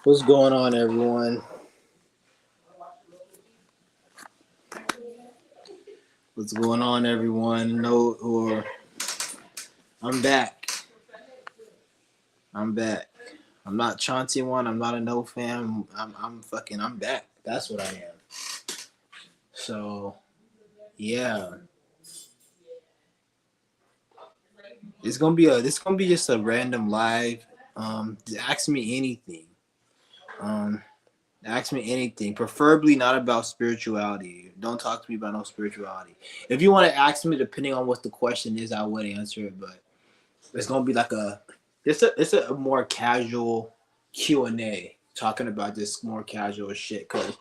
What's going on, everyone? What's going on, everyone? No, or I'm back. I'm back. I'm not Chauncey one. I'm not a no fan. I'm back. That's what I am. So yeah, this gonna be just a random live. Ask me anything. Um, Ask me anything. Preferably not about spirituality. Don't talk to me about no spirituality. If you want to ask me, depending on what the question is, I would answer it. But it's gonna be like a more casual Q&A talking about this more casual shit. Cause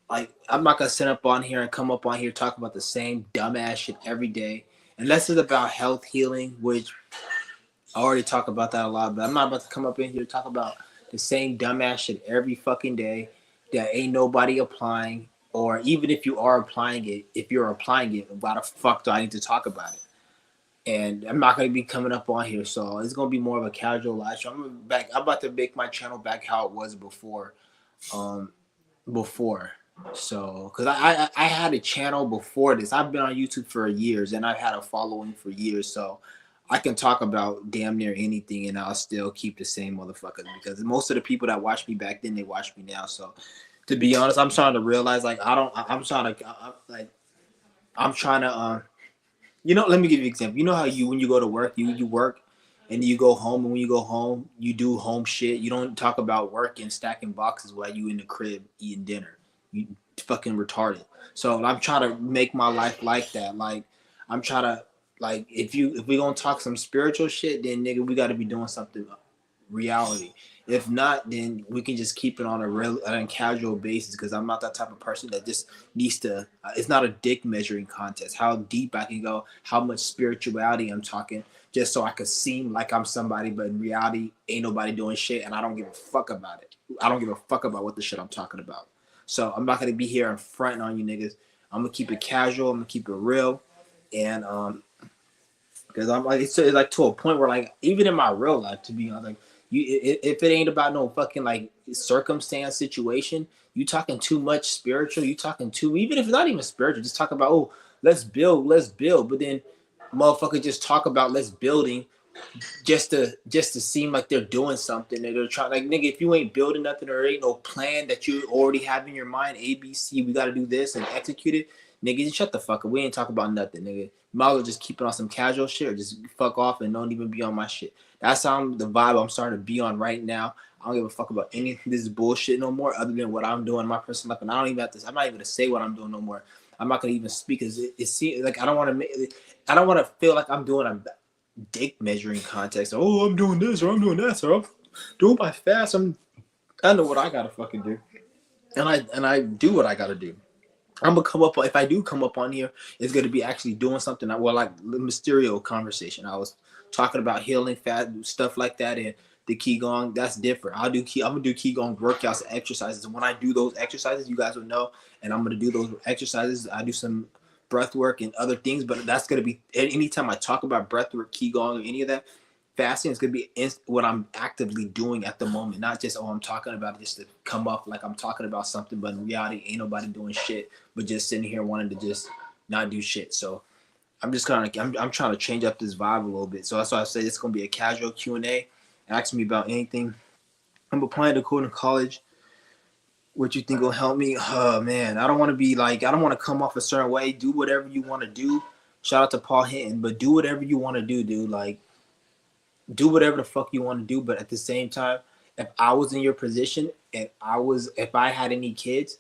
like I'm not gonna sit up on here and come up on here talk about the same dumbass shit every day. Unless it's about health healing, which I already talk about that a lot, but I'm not about to come up in here to talk about the same dumbass shit every fucking day that ain't nobody applying. Or even if you are applying it, if you're applying it, why the fuck do I need to talk about it? And I'm not gonna be coming up on here, so it's gonna be more of a casual live show. I'm about to make my channel back how it was before. Um, before, so because I had a channel before this. I've been on YouTube for years, and I've had a following for years, so I can talk about damn near anything, and I'll still keep the same motherfuckers because most of the people that watched me back then they watch me now. So to be honest, I'm trying to realize like I don't. I'm trying to like I'm trying to let me give you an example. You know how you when you go to work, you work and you go home, and when you go home, you do home shit. You don't talk about work and stacking boxes while you in the crib eating dinner. You fucking retarded. So I'm trying to make my life like that. Like I'm trying to like if we gonna talk some spiritual shit, then nigga we got to be doing something reality. If not, then we can just keep it on a casual basis because I'm not that type of person that just needs to. It's not a dick measuring contest. How deep I can go, how much spirituality I'm talking, just so I could seem like I'm somebody, but in reality, ain't nobody doing shit, and I don't give a fuck about it. I don't give a fuck about what the shit I'm talking about. So I'm not gonna be here in front on you niggas. I'm gonna keep it casual. I'm gonna keep it real, and because I'm like it's like to a point where like even in my real life, to be honest, like if it ain't about no fucking like circumstance situation, you talking too much spiritual, you talking too even if it's not even spiritual, just talk about let's build, but then motherfucker just talk about let's building just to seem like they're doing something. They're trying like nigga, if you ain't building nothing or ain't no plan that you already have in your mind, ABC, we gotta do this and execute it. Nigga, just shut the fuck up. We ain't talk about nothing, nigga. Might as well just keep it on some casual shit or just fuck off and don't even be on my shit. That's how the vibe I'm starting to be on right now. I don't give a fuck about any of this bullshit no more, other than what I'm doing in my personal life. And I don't even have to. I'm not even gonna say what I'm doing no more. I'm not gonna even speak. Cause it seems like I don't want to make. I don't want to feel like I'm doing a dick measuring contest. Oh, I'm doing this or I'm doing that, so I'm doing my fast. I know what I gotta fucking do, and I do what I gotta do. I'm gonna come up if I do come up on here, it's gonna be actually doing something. Well, like the Mysterio conversation, I was talking about healing, fat stuff like that, and the qigong. That's different. I'm gonna do qigong workouts and exercises. And when I do those exercises, you guys will know. And I'm gonna do those exercises. I do some breath work and other things, but that's gonna be anytime I talk about breath work, qigong, or any of that. Fasting is gonna be what I'm actively doing at the moment, not just I'm talking about it just to come up like I'm talking about something, but in reality, ain't nobody doing shit, but just sitting here wanting to just not do shit. So I'm trying to change up this vibe a little bit. So that's why I say it's gonna be a casual Q&A. Ask me about anything. I'm applying to go to college. What you think will help me? Oh man, I don't want to be like I don't want to come off a certain way. Do whatever you want to do. Shout out to Paul Hinton, but do whatever you want to do, dude. Like do whatever the fuck you want to do, but at the same time, if I was in your position and if I had any kids,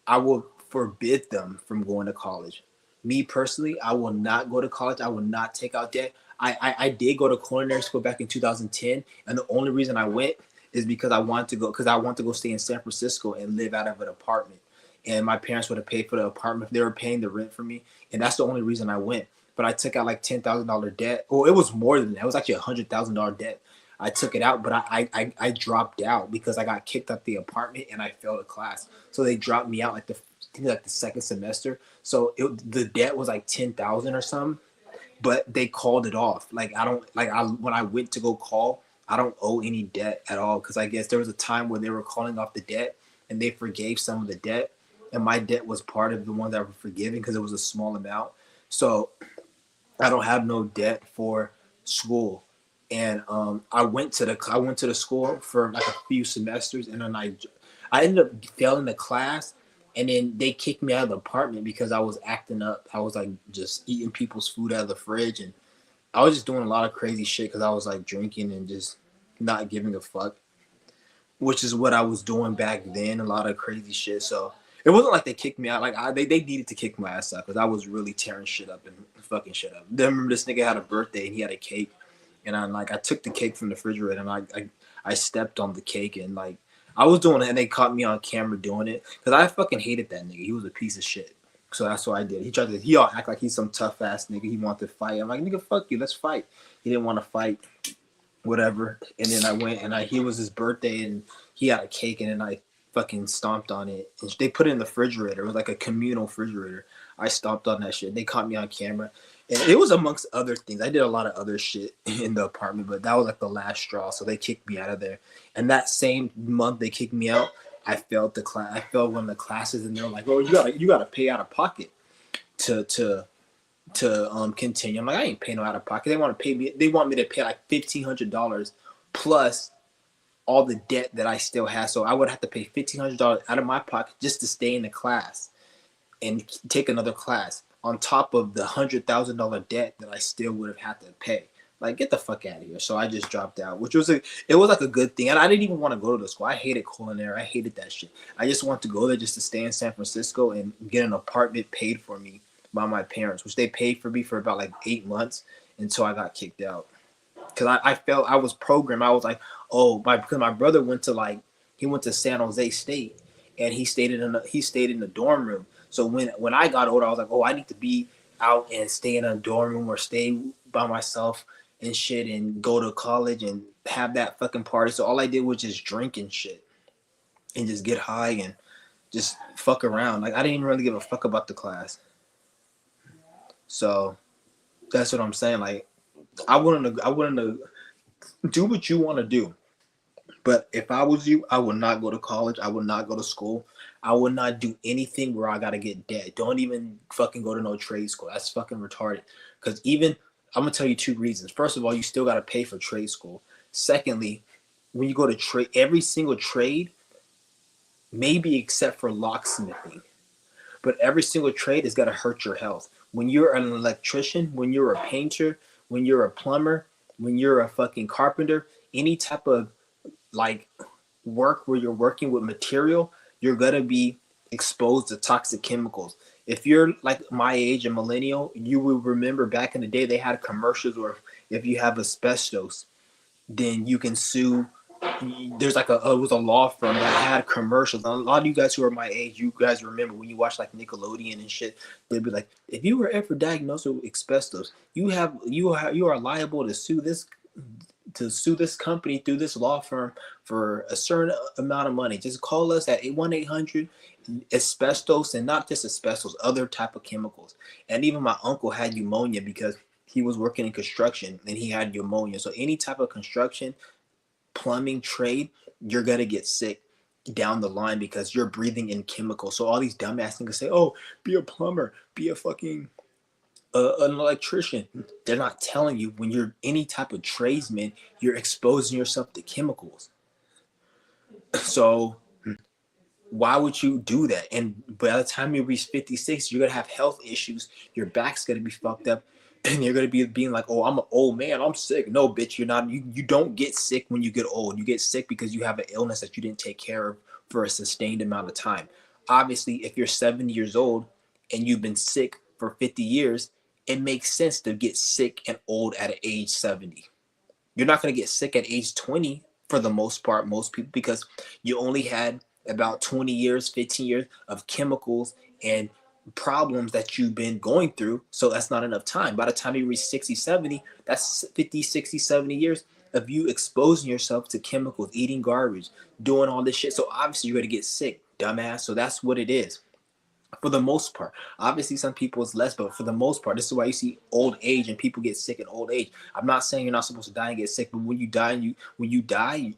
I will forbid them from going to college. Me personally, I will not go to college. I will not take out debt. I did go to culinary school back in 2010, and the only reason I went is because I wanted to go stay in San Francisco and live out of an apartment. And my parents would have paid for the apartment. They were paying the rent for me, and that's the only reason I went. But I took out like $10,000 debt. Oh, it was more than that. It was actually $100,000 debt. I took it out, but I dropped out because I got kicked out the apartment and I failed a class. So they dropped me out like the second semester. So the debt was like 10,000 or something, but they called it off. Like I don't like I when I went to go call, I don't owe any debt at all, because I guess there was a time where they were calling off the debt and they forgave some of the debt, and my debt was part of the one that were forgiven because it was a small amount. So I don't have no debt for school. And I went to the school for like a few semesters, and then I ended up failing the class, and then they kicked me out of the apartment because I was acting up. I was like just eating people's food out of the fridge, and I was just doing a lot of crazy shit because I was like drinking and just not giving a fuck, which is what I was doing back then. A lot of crazy shit. So it wasn't like they kicked me out. Like they needed to kick my ass out because I was really tearing shit up and fucking shit up. Then I remember this nigga had a birthday and he had a cake, and I took the cake from the refrigerator and I stepped on the cake, and like I was doing it, and they caught me on camera doing it because I fucking hated that nigga. He was a piece of shit. So that's what I did. He all act like he's some tough ass nigga. He wanted to fight. I'm like, nigga, fuck you. Let's fight. He didn't want to fight, whatever. And then I went, and he was his birthday, and he had a cake, and then I fucking stomped on it. And they put it in the refrigerator. It was like a communal refrigerator. I stomped on that shit. They caught me on camera. And it was amongst other things. I did a lot of other shit in the apartment, but that was like the last straw. So they kicked me out of there. And that same month they kicked me out, I failed the class. I failed one of the classes, and they're like, "Oh, you gotta pay out of pocket to continue." I'm like, I ain't paying no out of pocket. They want to pay me. They want me to pay like $1,500 plus all the debt that I still have. So I would have to pay $1,500 out of my pocket just to stay in the class and take another class on top of the $100,000 debt that I still would have had to pay. Like, get the fuck out of here. So I just dropped out, which was it was like a good thing. And I didn't even want to go to the school. I hated culinary. I hated that shit. I just wanted to go there just to stay in San Francisco and get an apartment paid for me by my parents, which they paid for me for about like 8 months until I got kicked out. Because I felt I was programmed. I was like, oh, because my brother he went to San Jose State, and he stayed in the dorm room. So when I got older, I was like, oh, I need to be out and stay in a dorm room or stay by myself and shit and go to college and have that fucking party. So all I did was just drink and shit and just get high and just fuck around. Like, I didn't even really give a fuck about the class. So that's what I'm saying. Like, I wouldn't do what you want to do. But if I was you, I would not go to college. I would not go to school. I would not do anything where I gotta get debt. Don't even fucking go to no trade school. That's fucking retarded. Because I'm gonna tell you two reasons. First of all, you still gotta pay for trade school. Secondly, when you go to trade, every single trade, maybe except for locksmithing, but every single trade is gonna hurt your health. When you're an electrician, when you're a painter, when you're a plumber, when you're a fucking carpenter, any type of like work where you're working with material, you're gonna be exposed to toxic chemicals. If you're like my age, a millennial, you will remember back in the day they had commercials where if you have asbestos, then you can sue. There's like it was a law firm that had commercials. A lot of you guys who are my age, you guys remember when you watch like Nickelodeon and shit. They'd be like, if you were ever diagnosed with asbestos, you are liable to sue this company through this law firm for a certain amount of money. Just call us at 1-800 asbestos, and not just asbestos, other type of chemicals. And even my uncle had pneumonia because he was working in construction and he had pneumonia. So any type of construction, plumbing trade, you're gonna get sick down the line because you're breathing in chemicals. So all these dumbass niggas say, oh, be a plumber, be a fucking an electrician. They're not telling you when you're any type of tradesman, you're exposing yourself to chemicals. So why would you do that? And by the time you reach 56, you're gonna have health issues. Your back's gonna be fucked up, and you're gonna be being like, "Oh, I'm an old man. I'm sick." No, bitch, you're not. You don't get sick when you get old. You get sick because you have an illness that you didn't take care of for a sustained amount of time. Obviously, if you're 70 years old and you've been sick for 50 years, it makes sense to get sick and old at age 70. You're not going to get sick at age 20 for the most part, most people, because you only had about 20 years, 15 years of chemicals and problems that you've been going through. So that's not enough time. By the time you reach 60, 70, that's 50, 60, 70 years of you exposing yourself to chemicals, eating garbage, doing all this shit. So obviously you're going to get sick, dumbass. So that's what it is. For the most part, obviously some people it's less, but for the most part, this is why you see old age and people get sick in old age. I'm not saying you're not supposed to die and get sick, but when you die,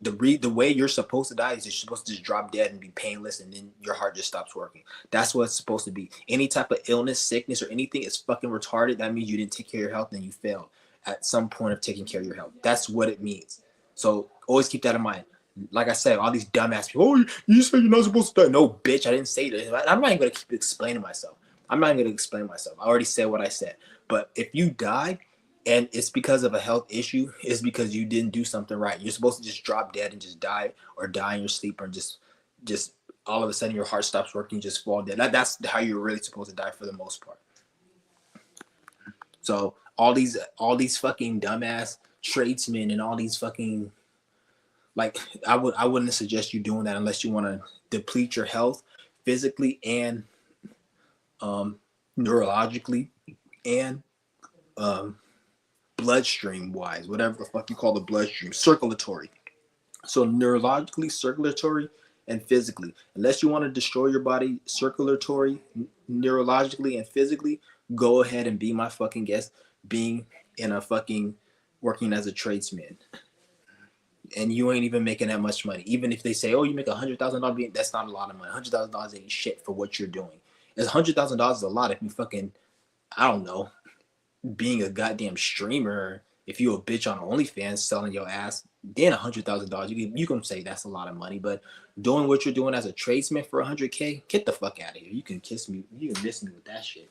the way you're supposed to die is you're supposed to just drop dead and be painless, and then your heart just stops working. That's what it's supposed to be. Any type of illness, sickness, or anything is fucking retarded. That means you didn't take care of your health and you failed at some point of taking care of your health. That's what it means. So always keep that in mind. Like I said, all these dumbass people, oh, you said you're not supposed to die. No, bitch, I didn't say that. I'm not even going to keep explaining myself. I'm not even going to explain myself. I already said what I said. But if you die and it's because of a health issue, it's because you didn't do something right. You're supposed to just drop dead and just die, or die in your sleep, or just all of a sudden your heart stops working, just fall dead. That's how you're really supposed to die for the most part. So all these fucking dumbass tradesmen and all these fucking, like, I wouldn't suggest you doing that unless you want to deplete your health physically and neurologically and bloodstream wise, whatever the fuck you call the bloodstream, circulatory. So neurologically, circulatory, and physically. Unless you want to destroy your body circulatory, neurologically, and physically, go ahead and be my fucking guest, being in a fucking working as a tradesman. And you ain't even making that much money. Even if they say, oh, you make $100,000, that's not a lot of money. $100,000 ain't shit for what you're doing. It's $100,000 a lot if you fucking, I don't know, being a goddamn streamer. If you a bitch on OnlyFans selling your ass, then $100,000, you can say that's a lot of money. But doing what you're doing as a tradesman for $100K, get the fuck out of here. You can kiss me, you can miss me with that shit.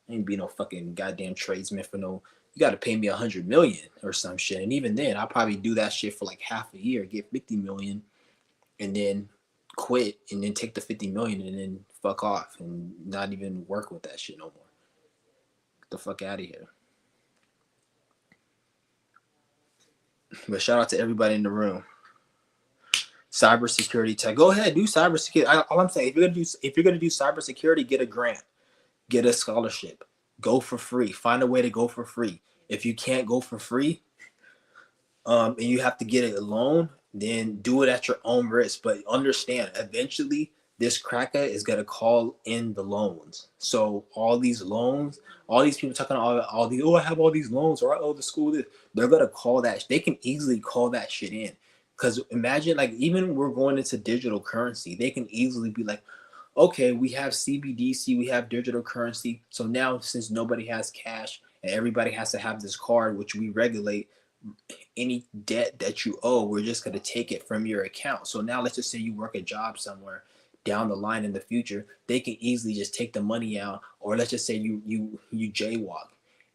Ain't be no fucking goddamn tradesman for no. You got to pay me 100 million or some shit, and even then, I'll probably do that shit for like half a year, get 50 million, and then quit, and then take the 50 million and then fuck off and not even work with that shit no more. Get the fuck out of here. But shout out to everybody in the room. Cybersecurity tech. Go ahead, do cybersecurity. All I'm saying, if you're gonna do cybersecurity, get a grant, get a scholarship, go for free. Find a way to go for free. If you can't go for free, and you have to get a loan, then do it at your own risk. But understand, eventually, this cracker is gonna call in the loans. So all these loans, all these people talking all the, oh, I have all these loans, or I owe the school this. They're gonna call that. They can easily call that shit in. Because imagine, like, even we're going into digital currency, they can easily be like, okay, we have CBDC, we have digital currency. So now, since nobody has cash and everybody has to have this card, which we regulate, any debt that you owe, we're just going to take it from your account. So now let's just say you work a job somewhere down the line in the future, they can easily just take the money out. Or let's just say you jaywalk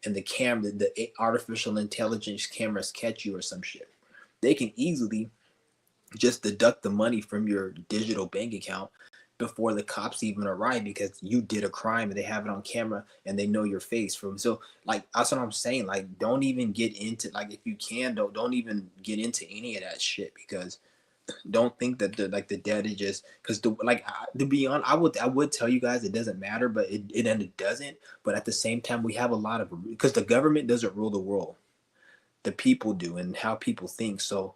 and the artificial intelligence cameras catch you or some shit. They can easily just deduct the money from your digital bank account before the cops even arrive, because you did a crime and they have it on camera and they know your face from. So like, that's what I'm saying. Like, don't even get into, like, if you can, don't even get into any of that shit, because don't think that the debt is just because to be honest, I would tell you guys it doesn't matter, but it doesn't. But at the same time, we have a lot of, because the government doesn't rule the world, the people do, and how people think. So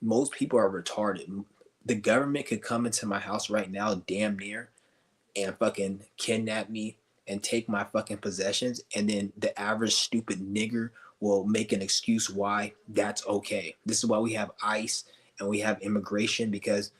most people are retarded. The government could come into my house right now, damn near, and fucking kidnap me and take my fucking possessions, and then the average stupid nigger will make an excuse why that's okay. This is why we have ICE and we have immigration, because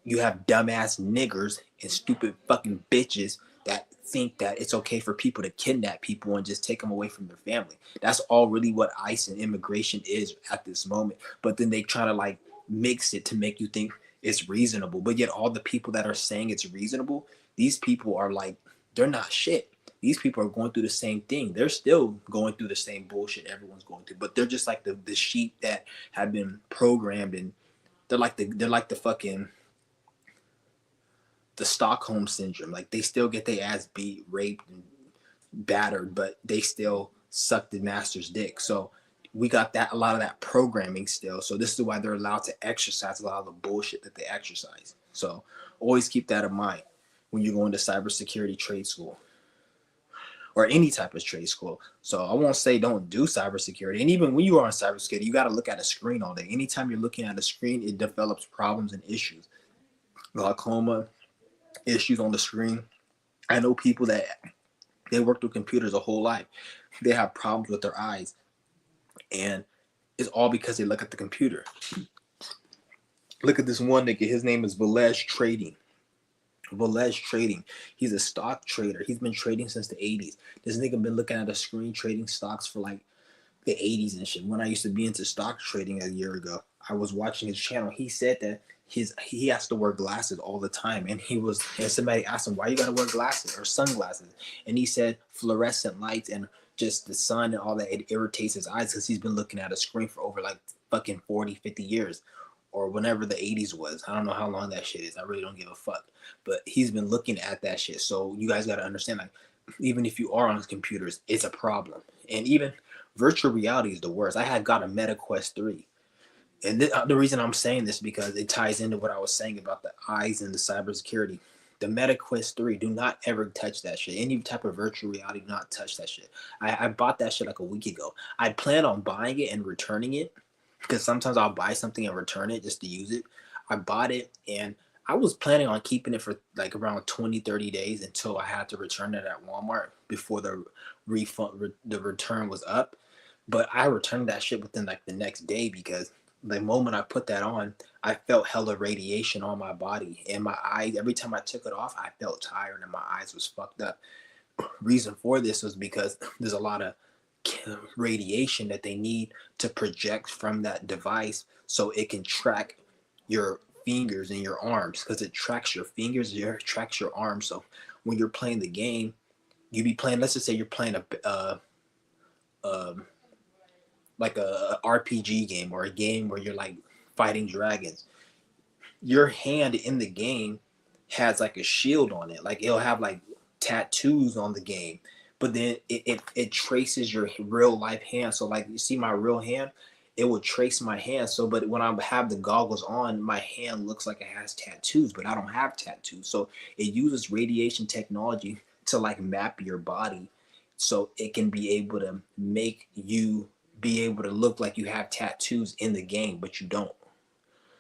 you have dumbass niggers and stupid fucking bitches that think that it's okay for people to kidnap people and just take them away from their family. That's all really what ICE and immigration is at this moment. But then they try to like mix it to make you think it's reasonable. But yet all the people that are saying it's reasonable, these people are like, they're not shit. These people are going through the same thing. They're still going through the same bullshit everyone's going through. But they're just like the sheep that have been programmed, and they're like the fucking the Stockholm syndrome. Like, they still get their ass beat, raped, and battered, but they still suck the master's dick. So we got that, a lot of that programming still. So this is why they're allowed to exercise a lot of the bullshit that they exercise. So always keep that in mind when you're going to cybersecurity trade school or any type of trade school. So I won't say don't do cybersecurity. And even when you are on cybersecurity, you got to look at a screen all day. Anytime you're looking at a screen, it develops problems and issues. Glaucoma, issues on the screen. I know people that they work with computers a whole life. They have problems with their eyes, and it's all because they look at the computer. Look at this one nigga. His name is Velej Trading. Velej Trading. He's a stock trader. He's been trading since the 80s. This nigga been looking at a screen trading stocks for like the 80s and shit. When I used to be into stock trading a year ago, I was watching his channel. He said that he has to wear glasses all the time, and somebody asked him, why you gotta wear glasses or sunglasses, and he said fluorescent lights and just the sun and all that, it irritates his eyes because he's been looking at a screen for over like fucking 40-50 years, or whenever the 80s was. I don't know how long that shit is. I really don't give a fuck, but he's been looking at that shit. So you guys got to understand, like, even if you are on computers, it's a problem. And even virtual reality is the worst. I had got a Meta Quest 3. And the reason I'm saying this because it ties into what I was saying about the eyes and the cybersecurity. The Meta Quest 3, do not ever touch that shit. Any type of virtual reality, do not touch that shit. I bought that shit like a week ago. I plan on buying it and returning it because sometimes I'll buy something and return it just to use it. I bought it and I was planning on keeping it for like around 20-30 days until I had to return it at Walmart before the return was up. But I returned that shit within like the next day because the moment I put that on, I felt hella radiation on my body and my eyes. Every time I took it off, I felt tired and my eyes was fucked up. Reason for this was because there's a lot of radiation that they need to project from that device so it can track your fingers and your arms, because it tracks your fingers, it tracks your arms. So when you're playing the game, you be playing, let's just say you're playing a like a RPG game or a game where you're like fighting dragons. Your hand in the game has like a shield on it. Like it'll have like tattoos on the game, but then it traces your real life hand. So like you see my real hand, it will trace my hand. So but when I have the goggles on, my hand looks like it has tattoos, but I don't have tattoos. So it uses radiation technology to like map your body so it can be able to make you be able to look like you have tattoos in the game, but you don't.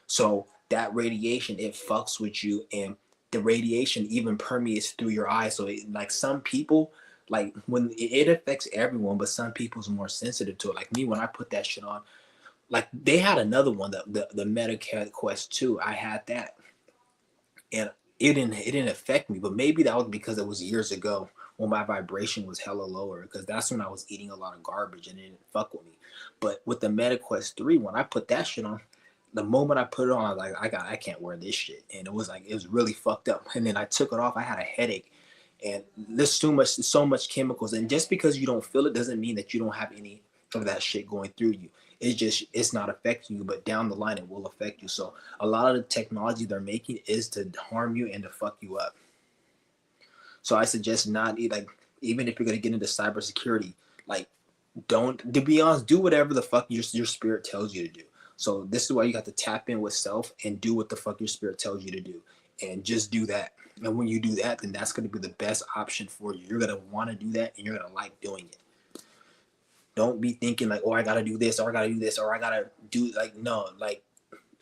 So that radiation, it fucks with you, and the radiation even permeates through your eyes. So like some people, like when it affects everyone, but some people's more sensitive to it. Like me, when I put that shit on, like they had another one, the Meta Quest 2. I had that, and it didn't affect me. But maybe that was because it was years ago when my vibration was hella lower, because that's when I was eating a lot of garbage and it didn't fuck with me. But with the Meta Quest 3, when I put that shit on, the moment I put it on, I was like, I can't wear this shit. And it was really fucked up. And then I took it off, I had a headache. And there's so much chemicals. And just because you don't feel it doesn't mean that you don't have any of that shit going through you. It's not affecting you, but down the line it will affect you. So a lot of the technology they're making is to harm you and to fuck you up. So I suggest not, like, even if you're gonna get into cybersecurity, like, don't, to be honest, do whatever the fuck your spirit tells you to do. So this is why you got to tap in with self and do what the fuck your spirit tells you to do, and just do that. And when you do that, then that's going to be the best option for you. You're going to want to do that, and you're going to like doing it. Don't be thinking like, oh, I got to do this, or I got to do this, or I got to do, like, no, like,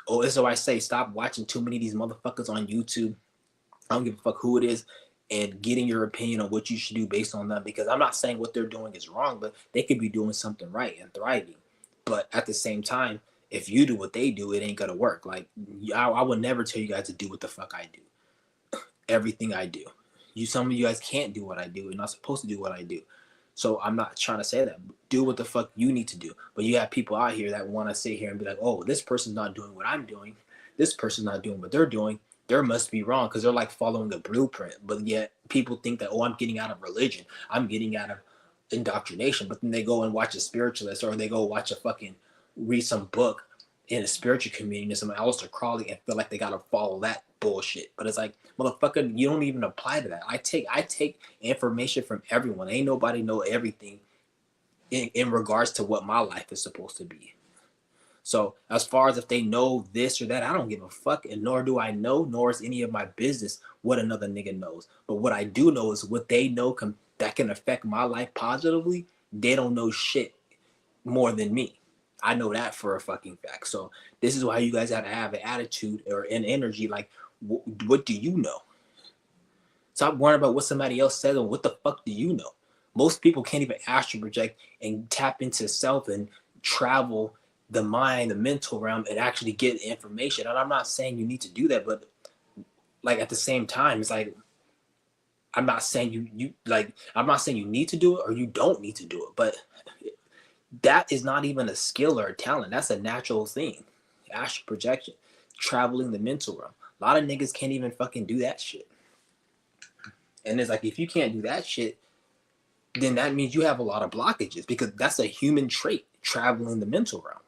oh, this is what I say. Stop watching too many of these motherfuckers on YouTube. I don't give a fuck who it is, and getting your opinion on what you should do based on them. Because I'm not saying what they're doing is wrong, but they could be doing something right and thriving. But at the same time, if you do what they do, it ain't gonna work. Like, I would never tell you guys to do what the fuck I do. Everything I do, some of you guys can't do what I do. You're not supposed to do what I do. So I'm not trying to say that. Do what the fuck you need to do. But you have people out here that want to sit here and be like, oh, this person's not doing what I'm doing. This person's not doing what they're doing. There must be wrong, because they're like following a blueprint. But yet people think that, oh, I'm getting out of religion. I'm getting out of indoctrination. But then they go and watch a spiritualist, or they go watch a fucking, read some book in a spiritual community and some Aleister Crowley, and feel like they gotta follow that bullshit. But it's like, motherfucker, you don't even apply to that. I take information from everyone. Ain't nobody know everything in regards to what my life is supposed to be. So as far as if they know this or that, I don't give a fuck, and nor do I know, nor is any of my business what another nigga knows. But what I do know is what they know that can affect my life positively. They don't know shit more than me. I know that for a fucking fact. So this is why you guys have to have an attitude or an energy like, what do you know? Stop worrying about what somebody else says or what the fuck do you know. Most people can't even astral project and tap into self and travel the mind, the mental realm, and actually get information. And I'm not saying you need to do that, but like at the same time, it's like I'm not saying I'm not saying you need to do it or you don't need to do it, but that is not even a skill or a talent. That's a natural thing. Astral projection, traveling the mental realm. A lot of niggas can't even fucking do that shit. And it's like if you can't do that shit, then that means you have a lot of blockages because that's a human trait, traveling the mental realm.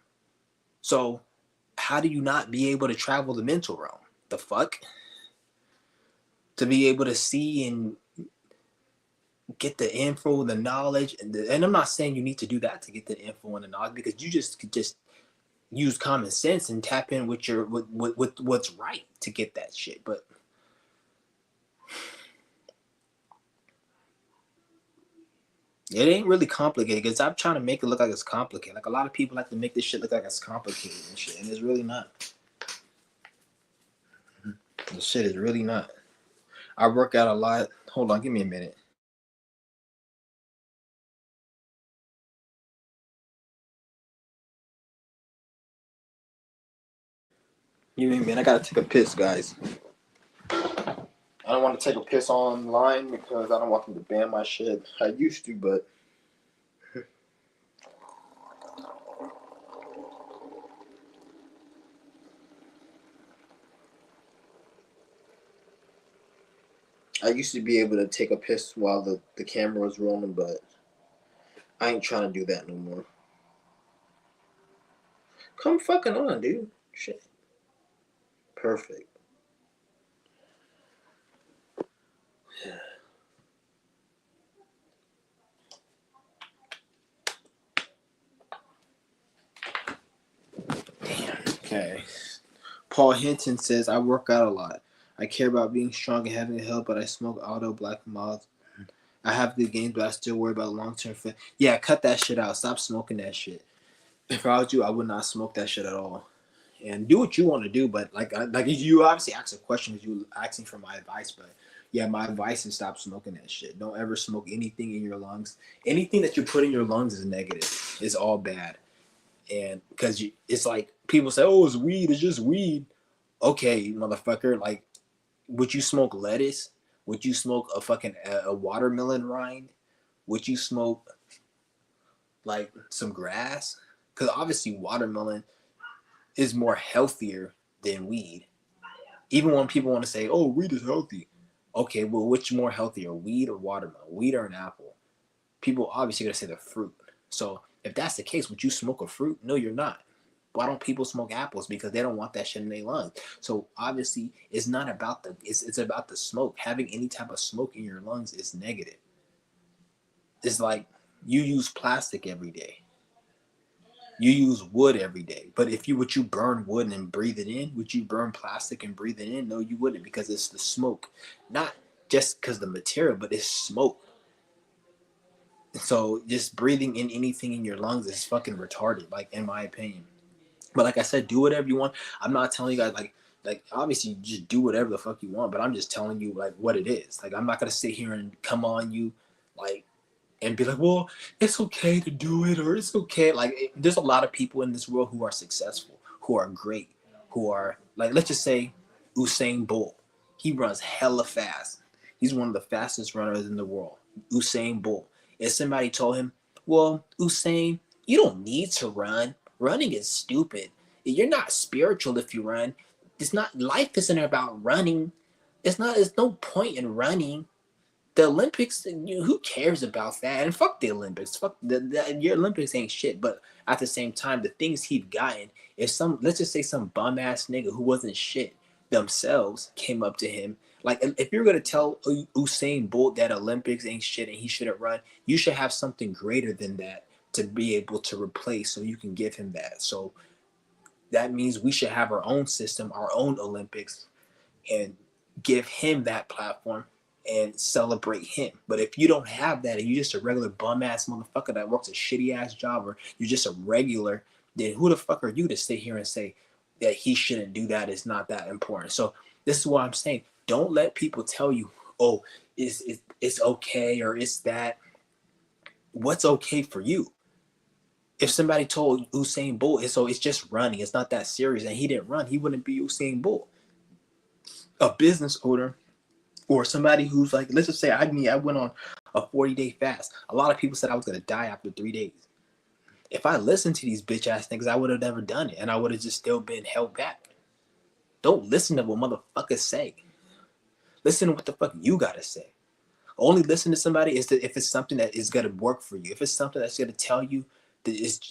So how do you not be able to travel the mental realm? The fuck? To be able to see and get the info, the knowledge, and I'm not saying you need to do that to get the info and the knowledge because you just could just use common sense and tap in with your with what's right to get that shit. But it ain't really complicated because I'm trying to make it look like it's complicated. Like a lot of people like to make this shit look like it's complicated and shit, and it's really not. This shit is really not. I work out a lot. Hold on, give me a minute. Give me a minute. I gotta take a piss, guys. I don't want to take a piss online because I don't want them to ban my shit. I used to, but I used to be able to take a piss while the camera was rolling, but I ain't trying to do that no more. Come fucking on, dude. Shit. Perfect. Damn. Okay. Paul Hinton says, I work out a lot. I care about being strong and having health, but I smoke auto black mouth. I have good gains, but I still worry about long term fit. Yeah, cut that shit out. Stop smoking that shit. If I was you, I would not smoke that shit at all. And do what you want to do, but like you obviously ask a question because you asking for my advice, but yeah, my advice is stop smoking that shit. Don't ever smoke anything in your lungs. Anything that you put in your lungs is negative. It's all bad. And because it's like people say, oh, it's weed. It's just weed. Okay, motherfucker. Like, would you smoke lettuce? Would you smoke a fucking a watermelon rind? Would you smoke like some grass? Because obviously watermelon is more healthier than weed. Even when people want to say, "Oh, weed is healthy," okay, well, which more healthier, weed or watermelon, weed or an apple? People obviously gonna say the fruit. So if that's the case, would you smoke a fruit? No, you're not. Why don't people smoke apples? Because they don't want that shit in their lungs. So obviously, it's not about it's about the smoke. Having any type of smoke in your lungs is negative. It's like you use plastic every day. You use wood every day. But if you would you burn wood and breathe it in, would you burn plastic and breathe it in? No, you wouldn't because it's the smoke. Not just because the material, but it's smoke. So just breathing in anything in your lungs is fucking retarded, like in my opinion. But like I said, do whatever you want. I'm not telling you guys like obviously you just do whatever the fuck you want, but I'm just telling you like what it is. Like I'm not gonna sit here and come on you like and be like, well, it's okay to do it, or it's okay. Like, there's a lot of people in this world who are successful, who are great, who are like, let's just say Usain Bolt. He runs hella fast. He's one of the fastest runners in the world. Usain Bolt. If somebody told him, well, Usain, you don't need to run. Running is stupid. You're not spiritual if you run. It's not, life isn't about running. It's not, there's no point in running. The Olympics, who cares about that? And fuck the Olympics. Fuck your Olympics ain't shit. But at the same time, the things he's gotten, if some, let's just say some bum ass nigga who wasn't shit themselves came up to him, like if you're gonna tell Usain Bolt that Olympics ain't shit and he shouldn't run, you should have something greater than that to be able to replace, so you can give him that. So that means we should have our own system, our own Olympics, and give him that platform and celebrate him. But if you don't have that and you're just a regular bum ass motherfucker that works a shitty ass job, or you're just a regular, then who the fuck are you to sit here and say that he shouldn't do that? It's not that important. So this is what I'm saying. Don't let people tell you oh, it's okay or it's that. What's okay for you? If somebody told Usain Bolt, it's just running, it's not that serious, and he didn't run, he wouldn't be Usain Bolt. A business owner or somebody who's like, let's just say I went on a 40-day fast. A lot of people said I was gonna die after 3 days. If I listened to these bitch ass things, I would have never done it, and I would have just still been held back. Don't listen to what motherfuckers say. Listen to what the fuck you gotta say. Only listen to somebody if it's something that is gonna work for you. If it's something that's gonna tell you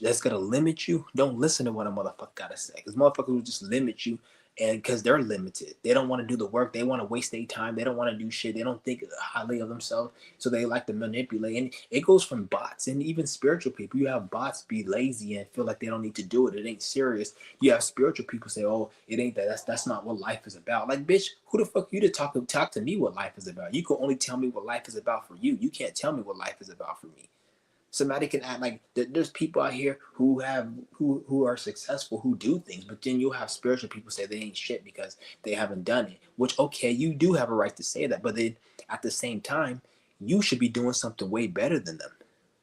that's gonna limit you, don't listen to what a motherfucker gotta say. Because motherfuckers will just limit you, and because they're limited, they don't want to do the work. They want to waste their time. They don't want to do shit. They don't think highly of themselves, so they like to manipulate. And it goes from bots and even spiritual people. You have bots be lazy and feel like they don't need to do it. It ain't serious. You have spiritual people say, "Oh, it ain't that. That's not what life is about." Like, bitch, who the fuck you to talk to me what life is about? You can only tell me what life is about for you. You can't tell me what life is about for me. Somebody can act like there's people out here who are successful, who do things, but then you'll have spiritual people say they ain't shit because they haven't done it. Which, okay, you do have a right to say that, but then at the same time, you should be doing something way better than them.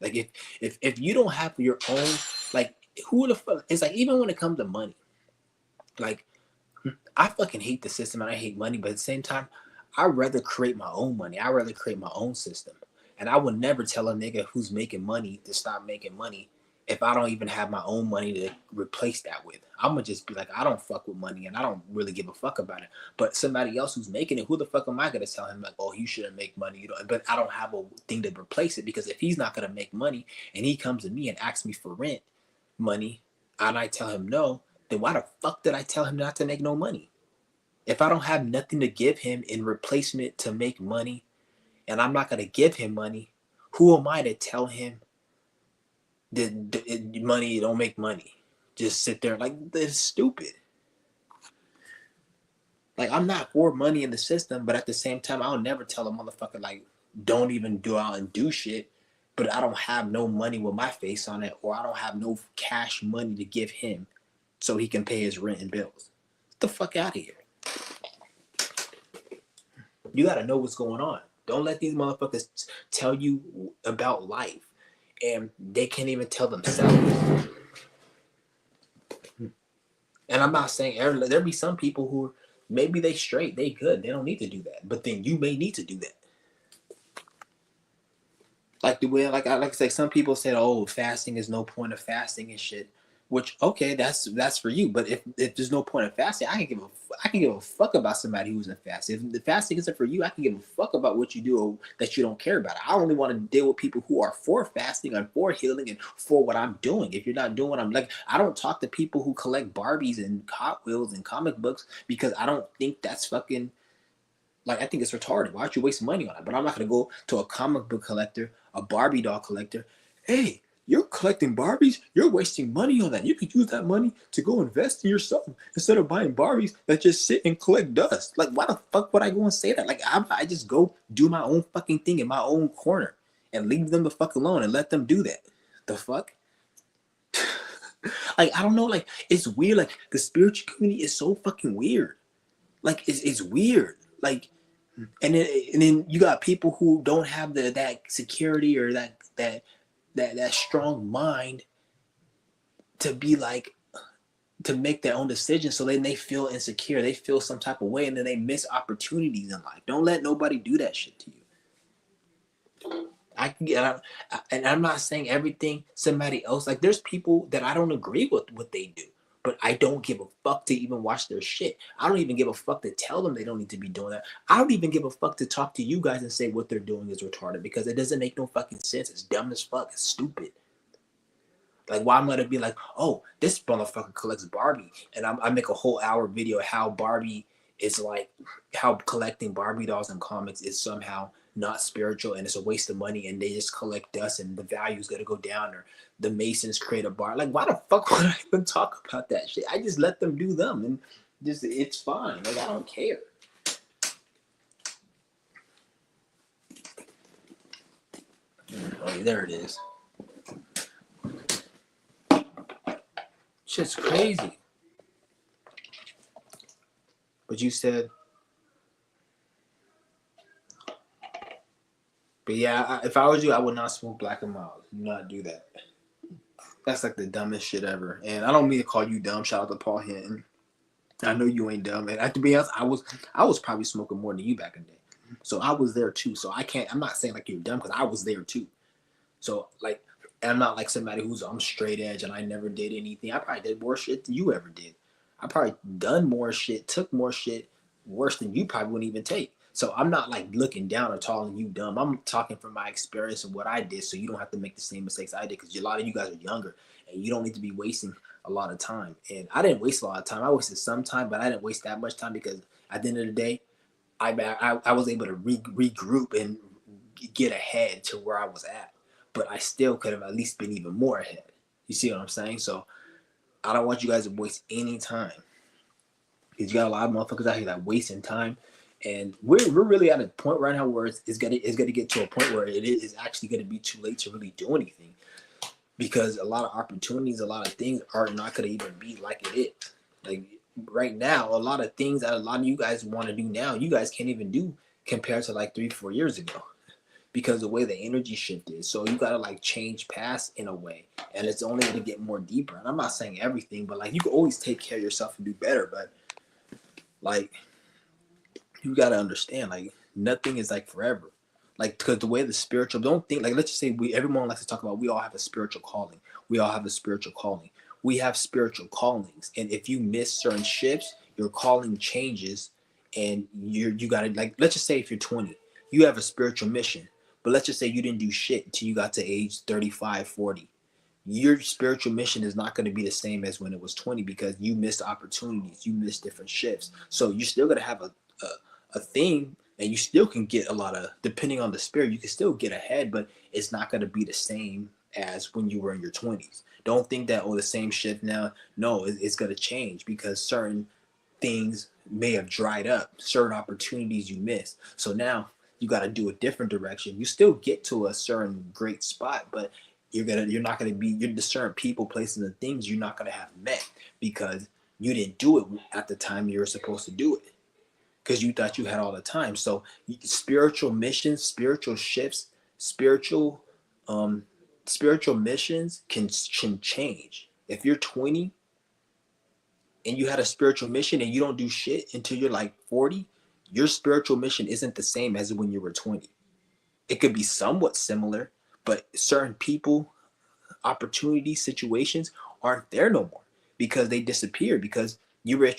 Like if you don't have your own, like, who the fuck? It's like, even when it comes to money, like, I fucking hate the system and I hate money, but at the same time, I'd rather create my own money. I'd rather create my own system. And I would never tell a nigga who's making money to stop making money if I don't even have my own money to replace that with. I'm gonna just be like, I don't fuck with money and I don't really give a fuck about it. But somebody else who's making it, who the fuck am I gonna tell him, like, oh, you shouldn't make money? You know, but I don't have a thing to replace it, because if he's not gonna make money and he comes to me and asks me for rent money and I tell him no, then why the fuck did I tell him not to make no money? If I don't have nothing to give him in replacement to make money, and I'm not going to give him money, who am I to tell him that money don't make money? Just sit there like, that's stupid. Like, I'm not for money in the system, but at the same time, I'll never tell a motherfucker, like, don't even go out and do shit, but I don't have no money with my face on it, or I don't have no cash money to give him so he can pay his rent and bills. Get the fuck out of here. You got to know what's going on. Don't let these motherfuckers tell you about life and they can't even tell themselves. And I'm not saying there'll be some people who maybe they straight, they good, they don't need to do that. But then you may need to do that. Like the way, like I say, some people said, "Oh, fasting is no point of fasting and shit." Which, okay, that's for you. But if there's no point of fasting, I can give a fuck about somebody who's in fasting. If the fasting isn't for you, I can give a fuck about what you do or that you don't care about. I only want to deal with people who are for fasting and for healing and for what I'm doing. If you're not doing what I'm like, I don't talk to people who collect Barbies and Hot Wheels and comic books, because I don't think that's fucking, like, I think it's retarded. Why don't you waste money on it? But I'm not gonna go to a comic book collector, a Barbie doll collector. Hey, you're collecting Barbies. You're wasting money on that. You could use that money to go invest in yourself instead of buying Barbies that just sit and collect dust. Like, why the fuck would I go and say that? Like, I just go do my own fucking thing in my own corner and leave them the fuck alone and let them do that. The fuck? Like, I don't know. Like, it's weird. Like, the spiritual community is so fucking weird. Like, it's weird. Like, and then you got people who don't have that security or that strong mind to be like, to make their own decisions. So then they feel insecure, they feel some type of way, and then they miss opportunities in life. Don't let nobody do that shit to you. And I'm not saying everything somebody else, like, there's people that I don't agree with what they do, but I don't give a fuck to even watch their shit. I don't even give a fuck to tell them they don't need to be doing that. I don't even give a fuck to talk to you guys and say what they're doing is retarded, because it doesn't make no fucking sense. It's dumb as fuck. It's stupid. Like, why am I gonna be like, oh, this motherfucker collects Barbie, and I make a whole hour video how Barbie is like, how collecting Barbie dolls and comics is somehow not spiritual and it's a waste of money, and they just collect dust and the value is gonna go down, or the Masons create a bar. Like, why the fuck would I even talk about that shit? I just let them do them, and just, it's fine. Like, I don't care. Oh, there it is. Shit's crazy. But you said, But yeah, if I was you, I would not smoke Black and Mild. Do not do that. That's like the dumbest shit ever. And I don't mean to call you dumb. Shout out to Paul Hinton. I know you ain't dumb. And to be honest, I was probably smoking more than you back in the day. So I was there too. So I can't. I'm not saying like you're dumb because I was there too. So like, I'm not like somebody who's I'm straight edge and I never did anything. I probably did more shit than you ever did. I probably done more shit, took more shit worse than you probably wouldn't even take. So I'm not like looking down or calling you dumb. I'm talking from my experience of what I did, so you don't have to make the same mistakes I did because a lot of you guys are younger and you don't need to be wasting a lot of time. And I didn't waste a lot of time. I wasted some time, but I didn't waste that much time because at the end of the day, I was able to regroup and get ahead to where I was at, but I still could have at least been even more ahead. You see what I'm saying? So I don't want you guys to waste any time because you got a lot of motherfuckers out here that wasting time, and we're really at a point right now where it's gonna get to a point where it is actually gonna be too late to really do anything because a lot of opportunities, a lot of things are not gonna even be like it is. Like right now, a lot of things that a lot of you guys want to do now, you guys can't even do compared to like 3-4 years ago because the way the energy shift is. So you gotta like change past in a way, and it's only gonna get more deeper. And I'm not saying everything, but like you can always take care of yourself and do better. But like you gotta understand, like nothing is like forever. Like because the way the spiritual, don't think like let's just say everyone likes to talk about we all have a spiritual calling. We all have a spiritual calling. We have spiritual callings, and if you miss certain shifts, your calling changes, and you gotta like let's just say if you're 20, you have a spiritual mission. But let's just say you didn't do shit until you got to age 35, 40. Your spiritual mission is not going to be the same as when it was 20 because you missed opportunities, you missed different shifts. So you're still going to have a, a thing, and you still can get a lot of, depending on the spirit, you can still get ahead, but it's not going to be the same as when you were in your 20s. Don't think that, oh, the same shift now. No, it's going to change because certain things may have dried up, certain opportunities you missed. So now you got to do a different direction. You still get to a certain great spot, but you're not gonna be you're certain people, places, and things you're not gonna have met because you didn't do it at the time you were supposed to do it because you thought you had all the time. So spiritual missions, spiritual shifts, spiritual um spiritual missions can change. If you're 20 and you had a spiritual mission and you don't do shit until you're like 40, your spiritual mission isn't the same as when you were 20. It could be somewhat similar, but certain people, opportunities, situations aren't there no more because they disappeared because you were in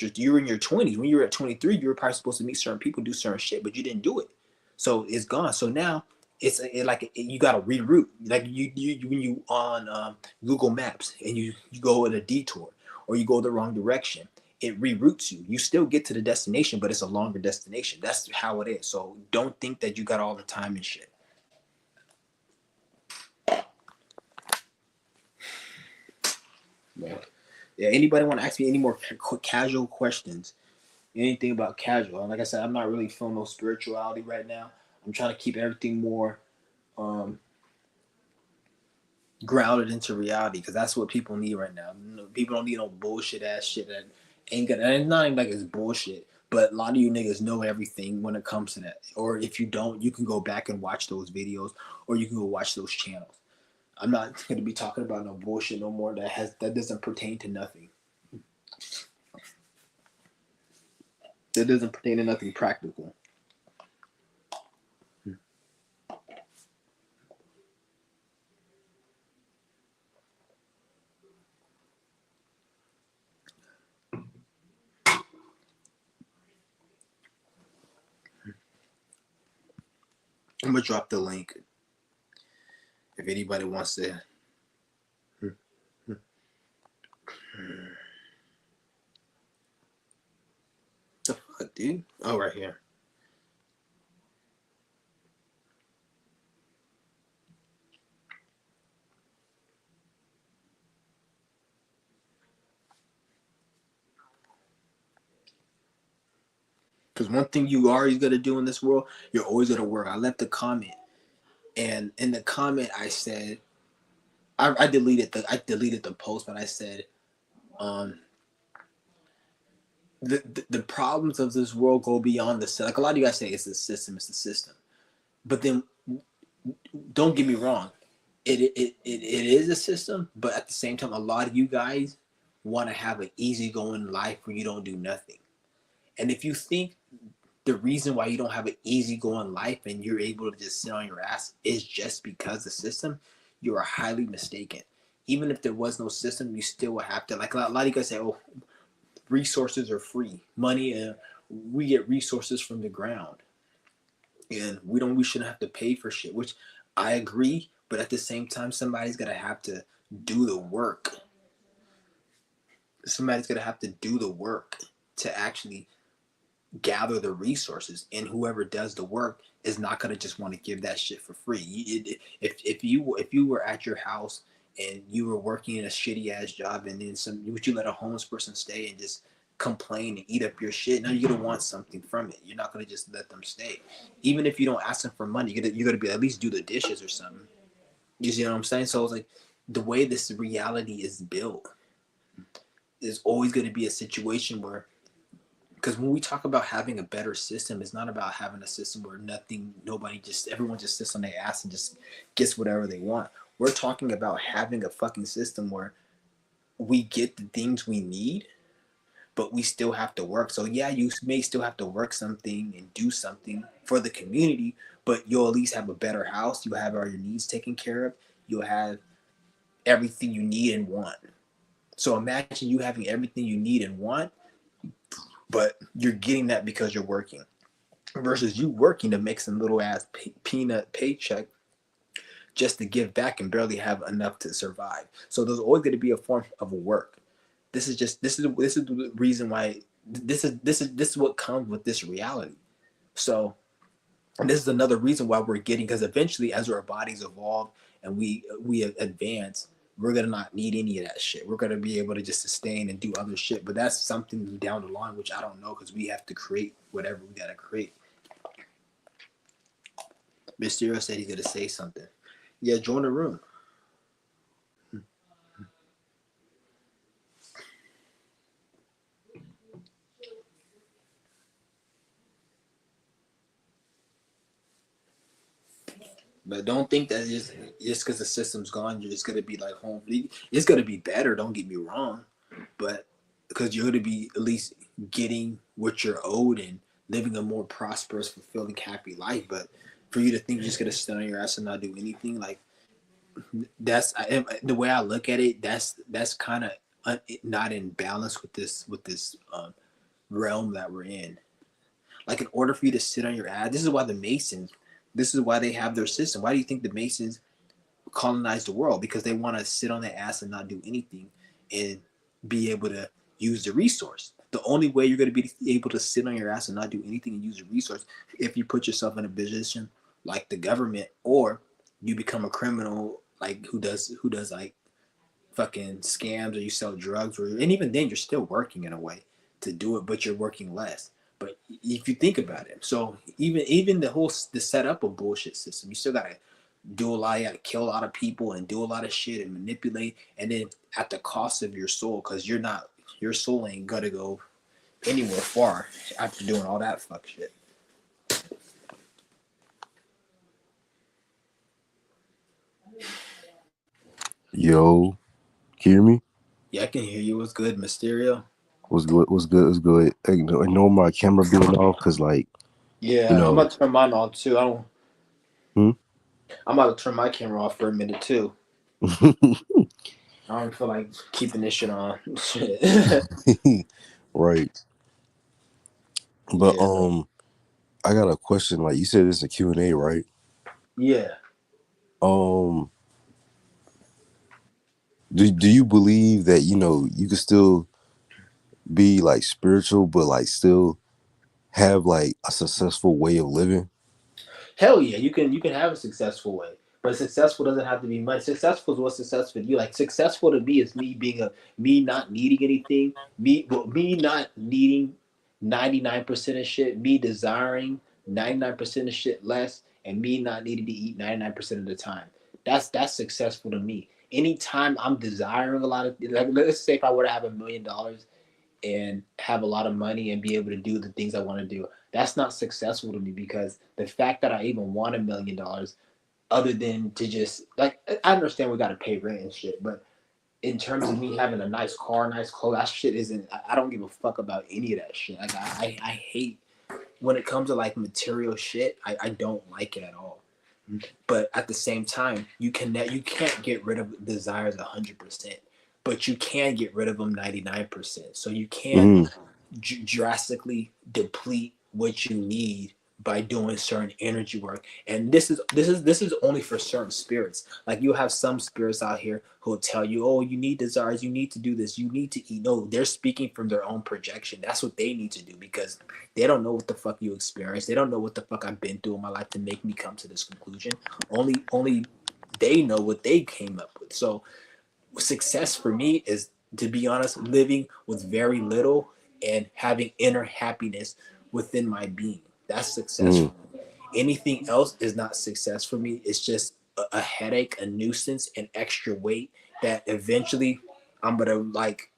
your 20s. When you were at 23, you were probably supposed to meet certain people, do certain shit, but you didn't do it. So it's gone. So now you got to reroute. Like you when you on Google Maps and you go in a detour or you go the wrong direction, it reroutes you. You still get to the destination, but it's a longer destination. That's how it is. So don't think that you got all the time and shit. Yeah. Yeah. Anybody want to ask me any more casual questions? Anything about casual? And like I said, I'm not really feeling no spirituality right now. I'm trying to keep everything more um, grounded into reality because that's what people need right now. People don't need no bullshit ass shit that ain't gonna. And it's not even like it's bullshit, but a lot of you niggas know everything when it comes to that. Or if you don't, you can go back and watch those videos, or you can go watch those channels. I'm not going to be talking about no bullshit no more that doesn't pertain to nothing. That doesn't pertain to nothing practical. I'm gonna drop the link if anybody wants to. The fuck, dude? Oh, right here. Because one thing you are always gonna do in this world, you're always gonna work. I left a comment, and in the comment I said, I deleted the post, but I said, um, the problems of this world go beyond the like a lot of you guys say it's the system, but then don't get me wrong, it is a system, but at the same time, a lot of you guys want to have an easygoing life where you don't do nothing. And if you think the reason why you don't have an easygoing life and you're able to just sit on your ass is just because the system, you are highly mistaken. Even if there was no system, you still would have to, like a lot of you guys say, oh, resources are free. Money, we get resources from the ground. And we shouldn't have to pay for shit, which I agree, but at the same time, somebody's gonna have to do the work. Somebody's gonna have to do the work to actually gather the resources, and whoever does the work is not gonna just want to give that shit for free. If you were at your house and you were working in a shitty ass job, and then would you let a homeless person stay and just complain and eat up your shit? Now you're gonna want something from it. You're not gonna just let them stay, even if you don't ask them for money. You're gonna be at least do the dishes or something. You see what I'm saying? So it's like the way this reality is built, there's always gonna be a situation where, because when we talk about having a better system, it's not about having a system where everyone just sits on their ass and just gets whatever they want. We're talking about having a fucking system where we get the things we need, but we still have to work. So yeah, you may still have to work something and do something for the community, but you'll at least have a better house. You'll have all your needs taken care of. You'll have everything you need and want. So imagine you having everything you need and want, but you're getting that because you're working, versus you working to make some little ass peanut paycheck just to give back and barely have enough to survive. So there's always going to be a form of work. This is the reason why this is what comes with this reality. So this is another reason why we're getting, because eventually as our bodies evolve and we advance, we're gonna not need any of that shit. We're gonna be able to just sustain and do other shit. But that's something down the line, which I don't know, because we have to create whatever we gotta create. Mysterio said he's gonna say something. Yeah, join the room. But don't think that just because the system's gone, you're just gonna be like home. It's gonna be better. Don't get me wrong, but because you're gonna be at least getting what you're owed and living a more prosperous, fulfilling, happy life. But for you to think you're just gonna sit on your ass and not do anything, like the way I look at it. That's kind of not in balance with this realm that we're in. Like, in order for you to sit on your ass, this is why the Masons. This is why they have their system. Why do you think the Masons colonize the world? Because they want to sit on their ass and not do anything and be able to use the resource. The only way you're going to be able to sit on your ass and not do anything and use the resource, if you put yourself in a position like the government, or you become a criminal, like who does like fucking scams, or you sell drugs, or and even then you're still working in a way to do it, but you're working less. But if you think about it, so even the setup of bullshit system, you still gotta do a lot. You gotta kill a lot of people and do a lot of shit and manipulate, and then at the cost of your soul, because your soul ain't gonna go anywhere far after doing all that fuck shit. Yo, can you hear me? Yeah, I can hear you. What's good, Mysterio? What's good? What's good? What's good? I know my camera being off because, like, you Yeah, I'm know, about to turn mine off too. hmm? I'm about to turn my camera off for a minute too. I don't feel like keeping this shit on. Shit. right. But Yeah. I got a question. Like you said, it's a Q and A, right? Yeah. Um, do you believe that you can still be like spiritual, but like still have like a successful way of living? Hell yeah, you can have a successful way, but successful doesn't have to be money. Successful is what's successful to you. Like, successful to me is me not needing anything, me not needing 99% of shit, me desiring 99% of shit less, and me not needing to eat 99% of the time. That's successful to me. Anytime I'm desiring a lot of, like, let's say if I were to have $1 million and have a lot of money and be able to do the things I want to do. That's not successful to me, because the fact that I even want $1 million other than to just like I understand we gotta pay rent and shit, but in terms of me having a nice car, nice clothes, that shit isn't. I don't give a fuck about any of that shit. Like I hate when it comes to like material shit. I don't like it at all. But at the same time, you can't get rid of desires 100%, but you can get rid of them 99%. So you can Mm-hmm. drastically deplete what you need by doing certain energy work. And this is only for certain spirits. Like you have some spirits out here who will tell you, oh, you need desires, you need to do this, you need to eat. No, they're speaking from their own projection. That's what they need to do because they don't know what the fuck you experience. They don't know what the fuck I've been through in my life to make me come to this conclusion. Only they know what they came up with. So success for me is, to be honest, living with very little and having inner happiness within my being. That's success for Mm-hmm. me. Anything else is not success for me. It's just a headache, a nuisance, an extra weight that eventually I'm gonna like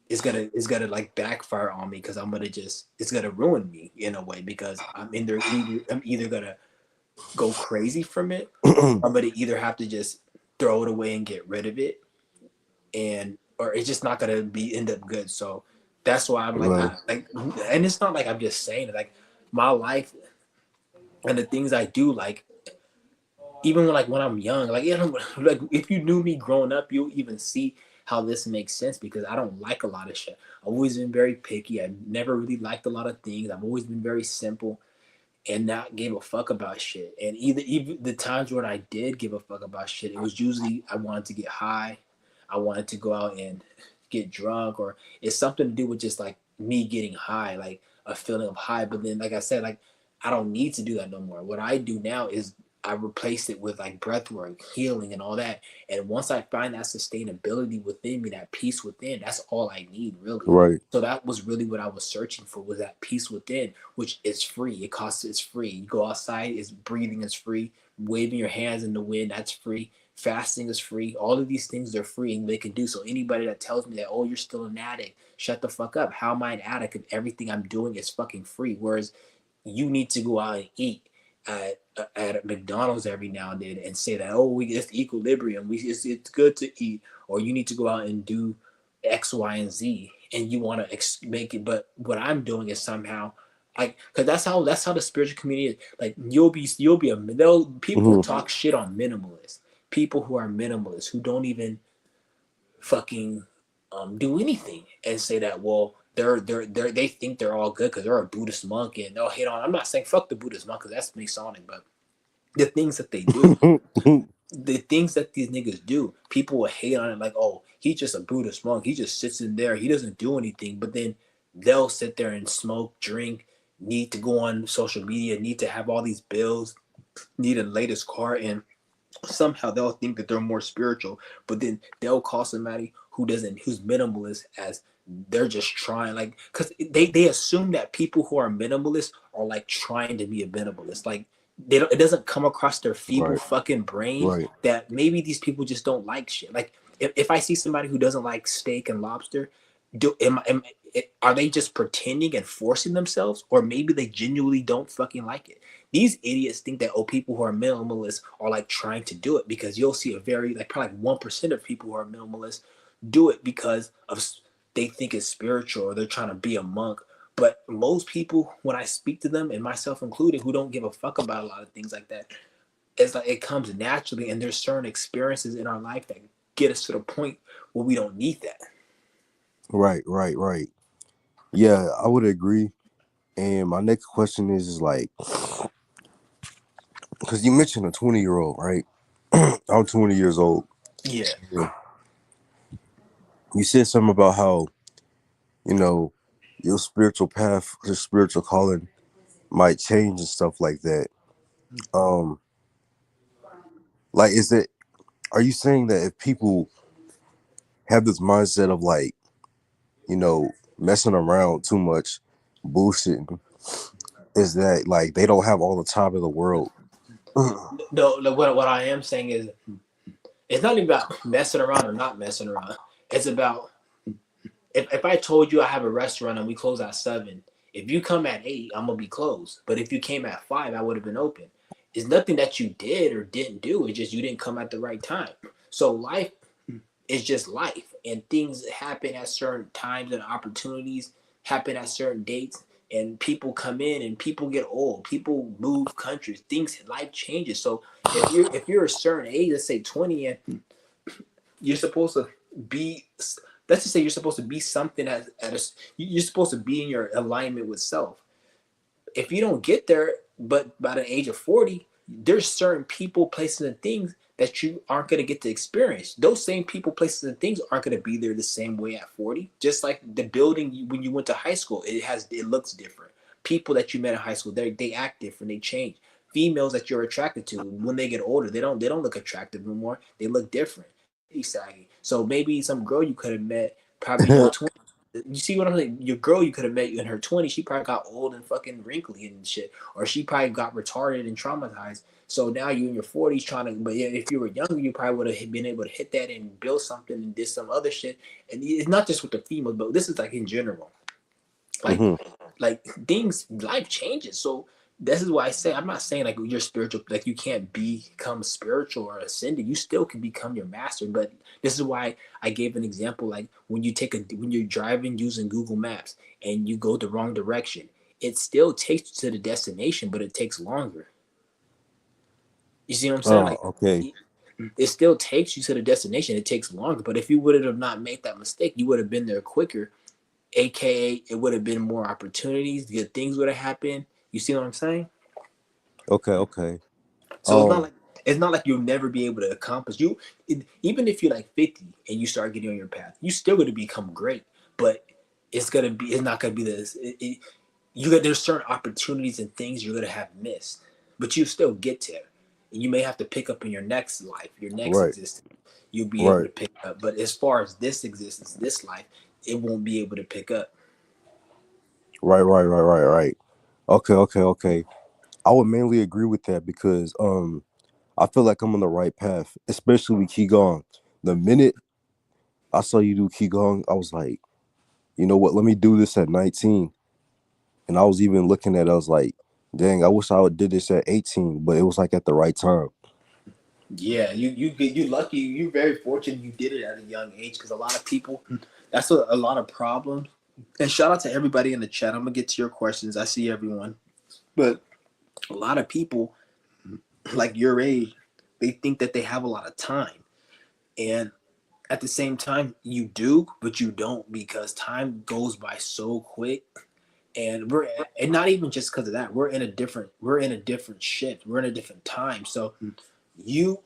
it's gonna like backfire on me because I'm gonna just it's gonna ruin me in a way because I'm either gonna go crazy from it, I'm gonna either have to just throw it away and get rid of it, and or it's just not gonna be end up good. So that's why I'm like Right. and it's not like I'm just saying it. Like my life and the things I do, like even when I'm young, like like if you knew me growing up, you'll even see how this makes sense because I don't like a lot of shit. I've always been very picky. I've never really liked a lot of things. I've always been very simple and not gave a fuck about shit. And even the times when I did give a fuck about shit, it was usually I wanted to get high, I wanted to go out and get drunk, or it's something to do with just like me getting high, like a feeling of high. But then, like I said, like I don't need to do that no more. What I do now is I replace it with like breath work, healing, and all that. And once I find that sustainability within me, that peace within, that's all I need, really. Right. So that was really what I was searching for, was that peace within, which is free. It costs, it's free. You go outside, it's breathing is free. Waving your hands in the wind, that's free. Fasting is free. All of these things are free and they can do. So anybody that tells me that, oh, you're still an addict, shut the fuck up. How am I an addict if everything I'm doing is fucking free? Whereas you need to go out and eat at McDonald's every now and then and say that, oh, it's equilibrium, it's good to eat, or you need to go out and do X, Y, and Z, and you want to make it. But what I'm doing is somehow like, because that's how the spiritual community is. Like you'll be they'll people Mm-hmm. talk shit on minimalists, people who are minimalists who don't even fucking do anything and say that, well, they think they're all good because they're a Buddhist monk and they'll hate on. I'm not saying fuck the Buddhist monk because that's Masonic, but the things that they do, the things that these niggas do, people will hate on it like, oh, he's just a Buddhist monk. He just sits in there. He doesn't do anything. But then they'll sit there and smoke, drink, need to go on social media, need to have all these bills, need a latest car, and somehow they'll think that they're more spiritual, but then they'll call somebody who's minimalist as they're just trying, like, because they assume that people who are minimalist are like trying to be a minimalist, like they don't, it doesn't come across their feeble Right. fucking brain Right. that maybe these people just don't like shit. Like if I see somebody who doesn't like steak and lobster, are they just pretending and forcing themselves, or maybe they genuinely don't fucking like it? These idiots think that, oh, people who are minimalists are like trying to do it, because you'll see a very like probably like 1% of people who are minimalists do it because of they think it's spiritual or they're trying to be a monk. But most people, when I speak to them, and myself included, who don't give a fuck about a lot of things like that, it's like it comes naturally, and there's certain experiences in our life that get us to the point where we don't need that. Right. Right. Right. Yeah, I would agree. And my next question is like, because you mentioned a 20-year-old, right? I'm 20 years old. Yeah. Yeah. You said something about how, you know, your spiritual path, your spiritual calling might change and stuff like that. Um, like, are you saying that if people have this mindset of like, messing around too much, bullshitting, is that like they don't have all the time in the world? No, what I am saying is it's not even about messing around or not messing around. It's about if I told you I have a restaurant and we close at 7, if you come at 8, I'm gonna be closed. But if you came at 5, I would have been open. It's nothing that you did or didn't do. It's just you didn't come at the right time. So life is just life, and things happen at certain times, and opportunities happen at certain dates, and people come in and people get old, people move countries, things, life changes. So if you're a certain age, let's say 20, and you're supposed to be, let's just say you're supposed to be something at a, you're supposed to be in your alignment with self. If you don't get there, but by the age of 40, there's certain people, places, and things that you aren't going to get to experience. Those same people, places, and things aren't going to be there the same way at 40. Just like the building when you went to high school, it looks different. People that you met in high school, they act different, they change. Females that you're attracted to, when they get older, they don't look attractive anymore. They look different, saggy. So maybe some girl you could have met probably your 20, you see what I'm saying? Your girl you could have met in her 20s, she probably got old and fucking wrinkly and shit, or she probably got retarded and traumatized. So now you in your 40s trying to, but yeah, if you were younger, you probably would have been able to hit that and build something and did some other shit. And it's not just with the females, but this is like in general, like Hmm. like things, life changes. So this is why I say, I'm not saying like you're spiritual, like you can't become spiritual or ascended. You still can become your master. But this is why I gave an example, like when you're driving using Google Maps and you go the wrong direction, it still takes you to the destination, but it takes longer. You see what I'm saying? Oh, Like okay. it still takes you to the destination. It takes longer. But if you would have not made that mistake, you would have been there quicker. AKA, it would have been more opportunities. Good things would have happened. You see what I'm saying? Okay, okay. So Um, it's not like you'll never be able to accomplish even if you're like 50 and you start getting on your path, you still going to become great. But it's not gonna be this. There's certain opportunities and things you're gonna have missed, but you still get there. And you may have to pick up in your next life, your next right, existence. You'll be able right, to pick up. But as far as this existence, this life, it won't be able to pick up. right. Okay, okay, okay. I would mainly agree with that because I feel like I'm on the right path, especially with Qigong. The minute I saw you do Qigong, I was like, you know what? Let me do this at 19. And I was even looking at it, I was like, dang, I wish I would did this at 18, but it was like at the right time. Yeah, you lucky. You're very fortunate you did it at a young age, because a lot of people, that's a lot of problems. And shout out to everybody in the chat. I'm gonna get to your questions. I see everyone, but a lot of people like your age, they think that they have a lot of time, and at the same time, you do, but you don't, because time goes by so quick. And not even just because of that. We're in a different shift. We're in a different time. So you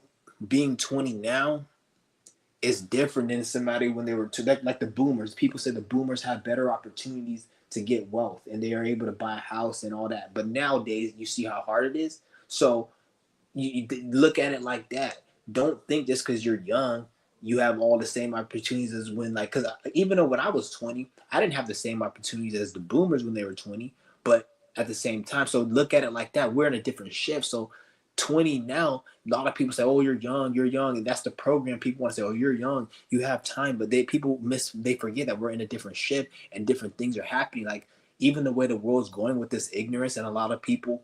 being 20 now is different than somebody when they were like the boomers. People say the boomers have better opportunities to get wealth and they are able to buy a house and all that. But nowadays, you see how hard it is. So you look at it like that. Don't think just because you're young, you have all the same opportunities as when, like, because even though when I was 20, I didn't have the same opportunities as the boomers when they were 20. But at the same time, so look at it like that. We're in a different shift. So 20 now, a lot of people say, oh, you're young. And that's the program. People want to say, oh, you're young, you have time. But they forget that we're in a different shift and different things are happening. Like, even the way the world's going with this ignorance and a lot of people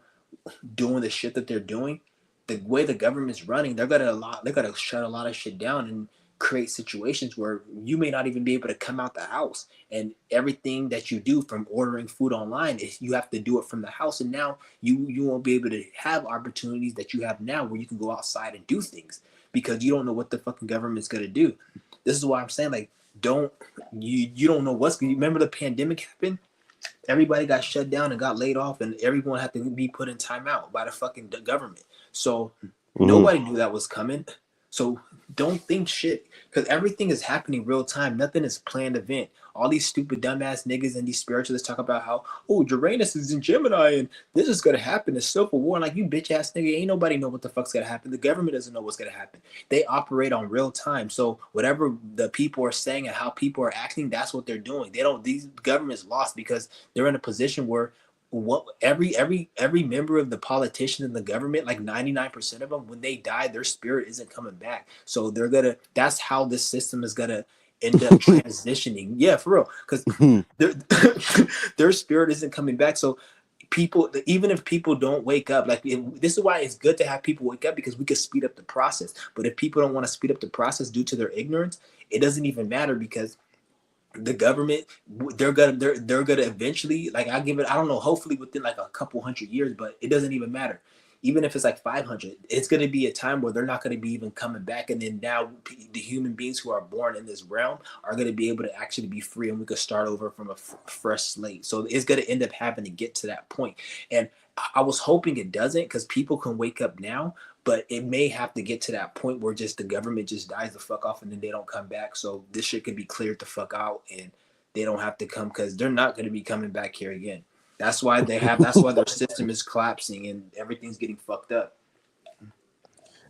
doing the shit that they're doing, the way the government's running, they're gonna shut a lot of shit down and create situations where you may not even be able to come out the house, and everything that you do from ordering food online is you have to do it from the house. And now you won't be able to have opportunities that you have now where you can go outside and do things, because you don't know what the fucking government's gonna do. This is why I'm saying, like, don't you don't know what's. Remember the pandemic happened, everybody got shut down and got laid off, and everyone had to be put in timeout by the fucking government. So Hmm. nobody knew that was coming. So don't think shit, because everything is happening real time. Nothing is planned event. All these stupid dumbass niggas and these spiritualists talk about how, oh, Uranus is in Gemini and this is gonna happen, the civil war. And like, you bitch ass nigga, ain't nobody know what the fuck's gonna happen. The government doesn't know what's gonna happen. They operate on real time. So whatever the people are saying and how people are acting, that's what they're doing. They don't. These governments lost because they're in a position where what every member of the politicians in the government, like 99% of them, when they die, their spirit isn't coming back. So that's how this system is gonna end up transitioning. Yeah, for real, because their their spirit isn't coming back. So people, even if people don't wake up, like this is why it's good to have people wake up, because we could speed up the process. But if people don't want to speed up the process due to their ignorance, it doesn't even matter, because the government, they're gonna eventually, like, I give it, I don't know, hopefully within like a couple 100 years, but it doesn't even matter. Even if it's like 500, it's going to be a time where they're not going to be even coming back, and then now the human beings who are born in this realm are going to be able to actually be free, and we could start over from a fresh slate. So it's going to end up having to get to that point. And I was hoping it doesn't, because people can wake up now, but it may have to get to that point where just the government just dies the fuck off, and then they don't come back. So this shit could be cleared the fuck out, and they don't have to come, because they're not going to be coming back here again. That's why they have. That's why their system is collapsing and everything's getting fucked up.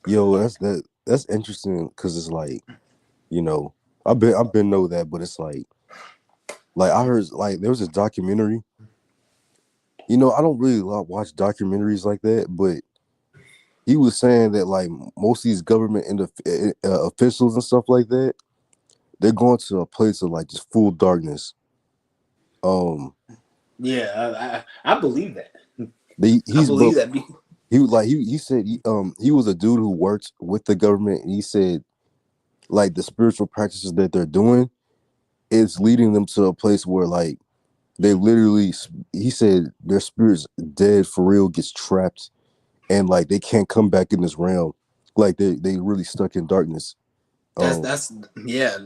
Yo, that's interesting because it's like, you know, I've been know that, but it's like I heard like there was this documentary. I don't really watch documentaries like that, but he was saying that like most of these government and officials and stuff like that, they're going to a place of like just full darkness. Um, Yeah, I believe that. they I he's but believe that. he was like he said he was a dude who worked with the government, and he said like the spiritual practices that they're doing is leading them to a place where like they literally, he said their spirits dead for real gets trapped, and like they can't come back in this realm, like they really stuck in darkness. That's um that's yeah,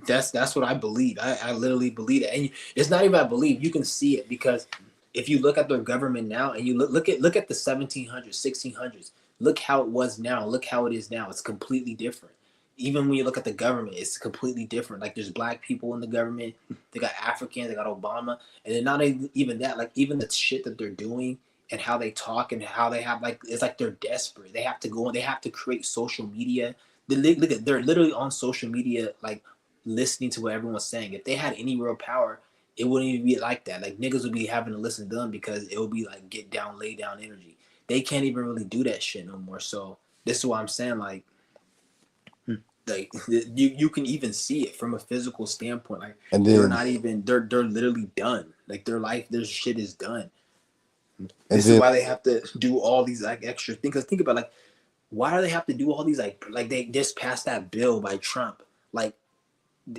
that's what I believe. I literally believe it, and it's not even I believe. You can see it, because if you look at their government now, and you look at the 1700s, 1600s, look how it was now, look how it is now. It's completely different. Even when you look at the government, it's completely different. Like, there's black people in the government, they got Africans, they got Obama, and then not even that. Like, even the shit that they're doing and how they talk and how they have, like, it's like they're desperate. They have to go and they have to create social media. Look at, they're literally on social media, like, listening to what everyone's saying. If they had any real power, it wouldn't even be like that. Like, niggas would be having to listen to them, because it would be like get down, lay down energy. They can't even really do that shit no more. So this is why I'm saying, like you can even see it from a physical standpoint. Like, and they're then not even, they're literally done. Like, their life, their shit is done. and This is then why they have to do all these like extra things. Cause think about, like, why do they have to do all these, like they just passed that bill by Trump? Like,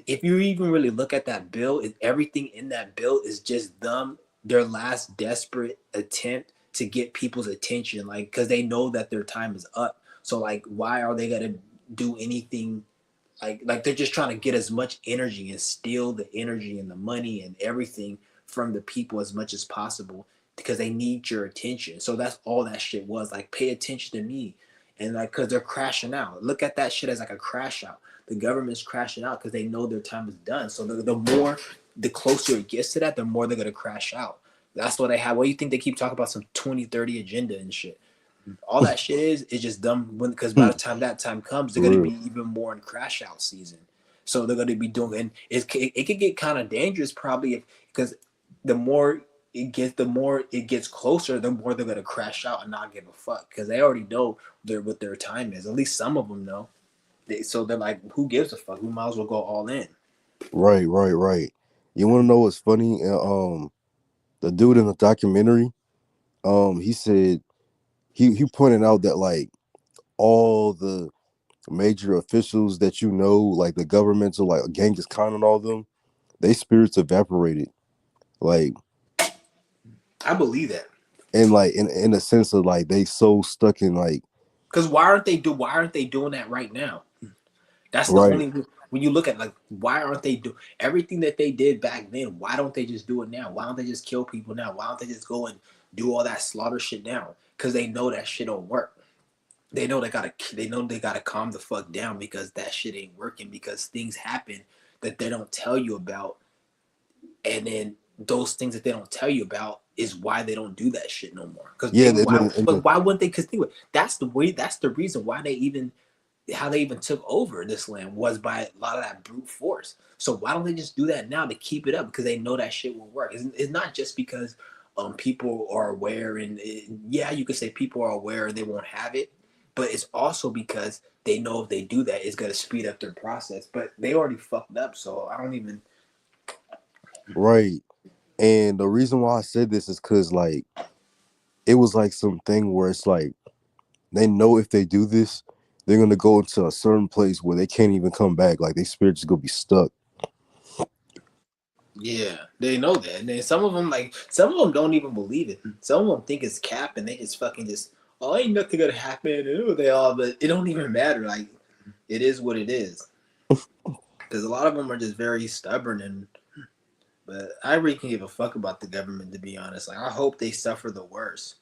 if you even really look at that bill, everything in that bill is just them, their last desperate attempt to get people's attention, like, because they know that their time is up. So, like, why are they gonna do anything? Like they're just trying to get as much energy and steal the energy and the money and everything from the people as much as possible, because they need your attention. So that's all that shit was. Like, pay attention to me. And like, because they're crashing out. Look at that shit as like a crash out. The government's crashing out because they know their time is done. So the more, the closer it gets to that, the more they're going to crash out. That's what they have. What do you think they keep talking about, some 2030 agenda and shit? All that shit is just dumb, because by the time that time comes, they're for going to real, be even more in crash out season. So they're going to be doing, and it could get kind of dangerous probably, if, because the more the more it gets closer, the more they're going to crash out and not give a fuck, because they already know what their time is. At least some of them know. So they're like, who gives a fuck? We might as well go all in. right. You want to know what's funny? The dude in the documentary, he said he pointed out that like all the major officials that like the governmental, like Genghis Khan and all of them, they spirits evaporated. Like, I believe that. and like in a sense of like they so stuck in like, Because why aren't they doing that right now? That's the right, only, when you look at, like, why aren't they do everything that they did back then? Why don't they just do it now? Why don't they just kill people now? Why don't they just go and do all that slaughter shit now? Because they know that shit don't work. They know they gotta calm the fuck down, because that shit ain't working, because things happen that they don't tell you about, and then those things that they don't tell you about is why they don't do that shit no more. Because yeah, why wouldn't they? Because that's the way. That's the reason why they even, how they even took over this land, was by a lot of that brute force. So why don't they just do that now to keep it up? Because they know that shit will work. It's not just because people are aware, and yeah, you could say people are aware and they won't have it, but it's also because they know if they do that, it's gonna speed up their process. But they already fucked up, so I don't even. right. And the reason why I said this is because like it was like something where it's like they know if they do this, they're gonna go into a certain place where they can't even come back. Like their spirit's gonna be stuck. Yeah, they know that. And then some of them don't even believe it. Some of them think it's cap, and they just fucking just, oh, ain't nothing gonna happen. And they all, but it don't even matter. Like, it is what it is. Because a lot of them are just very stubborn, and but I really can give a fuck about the government, to be honest. Like, I hope they suffer the worst.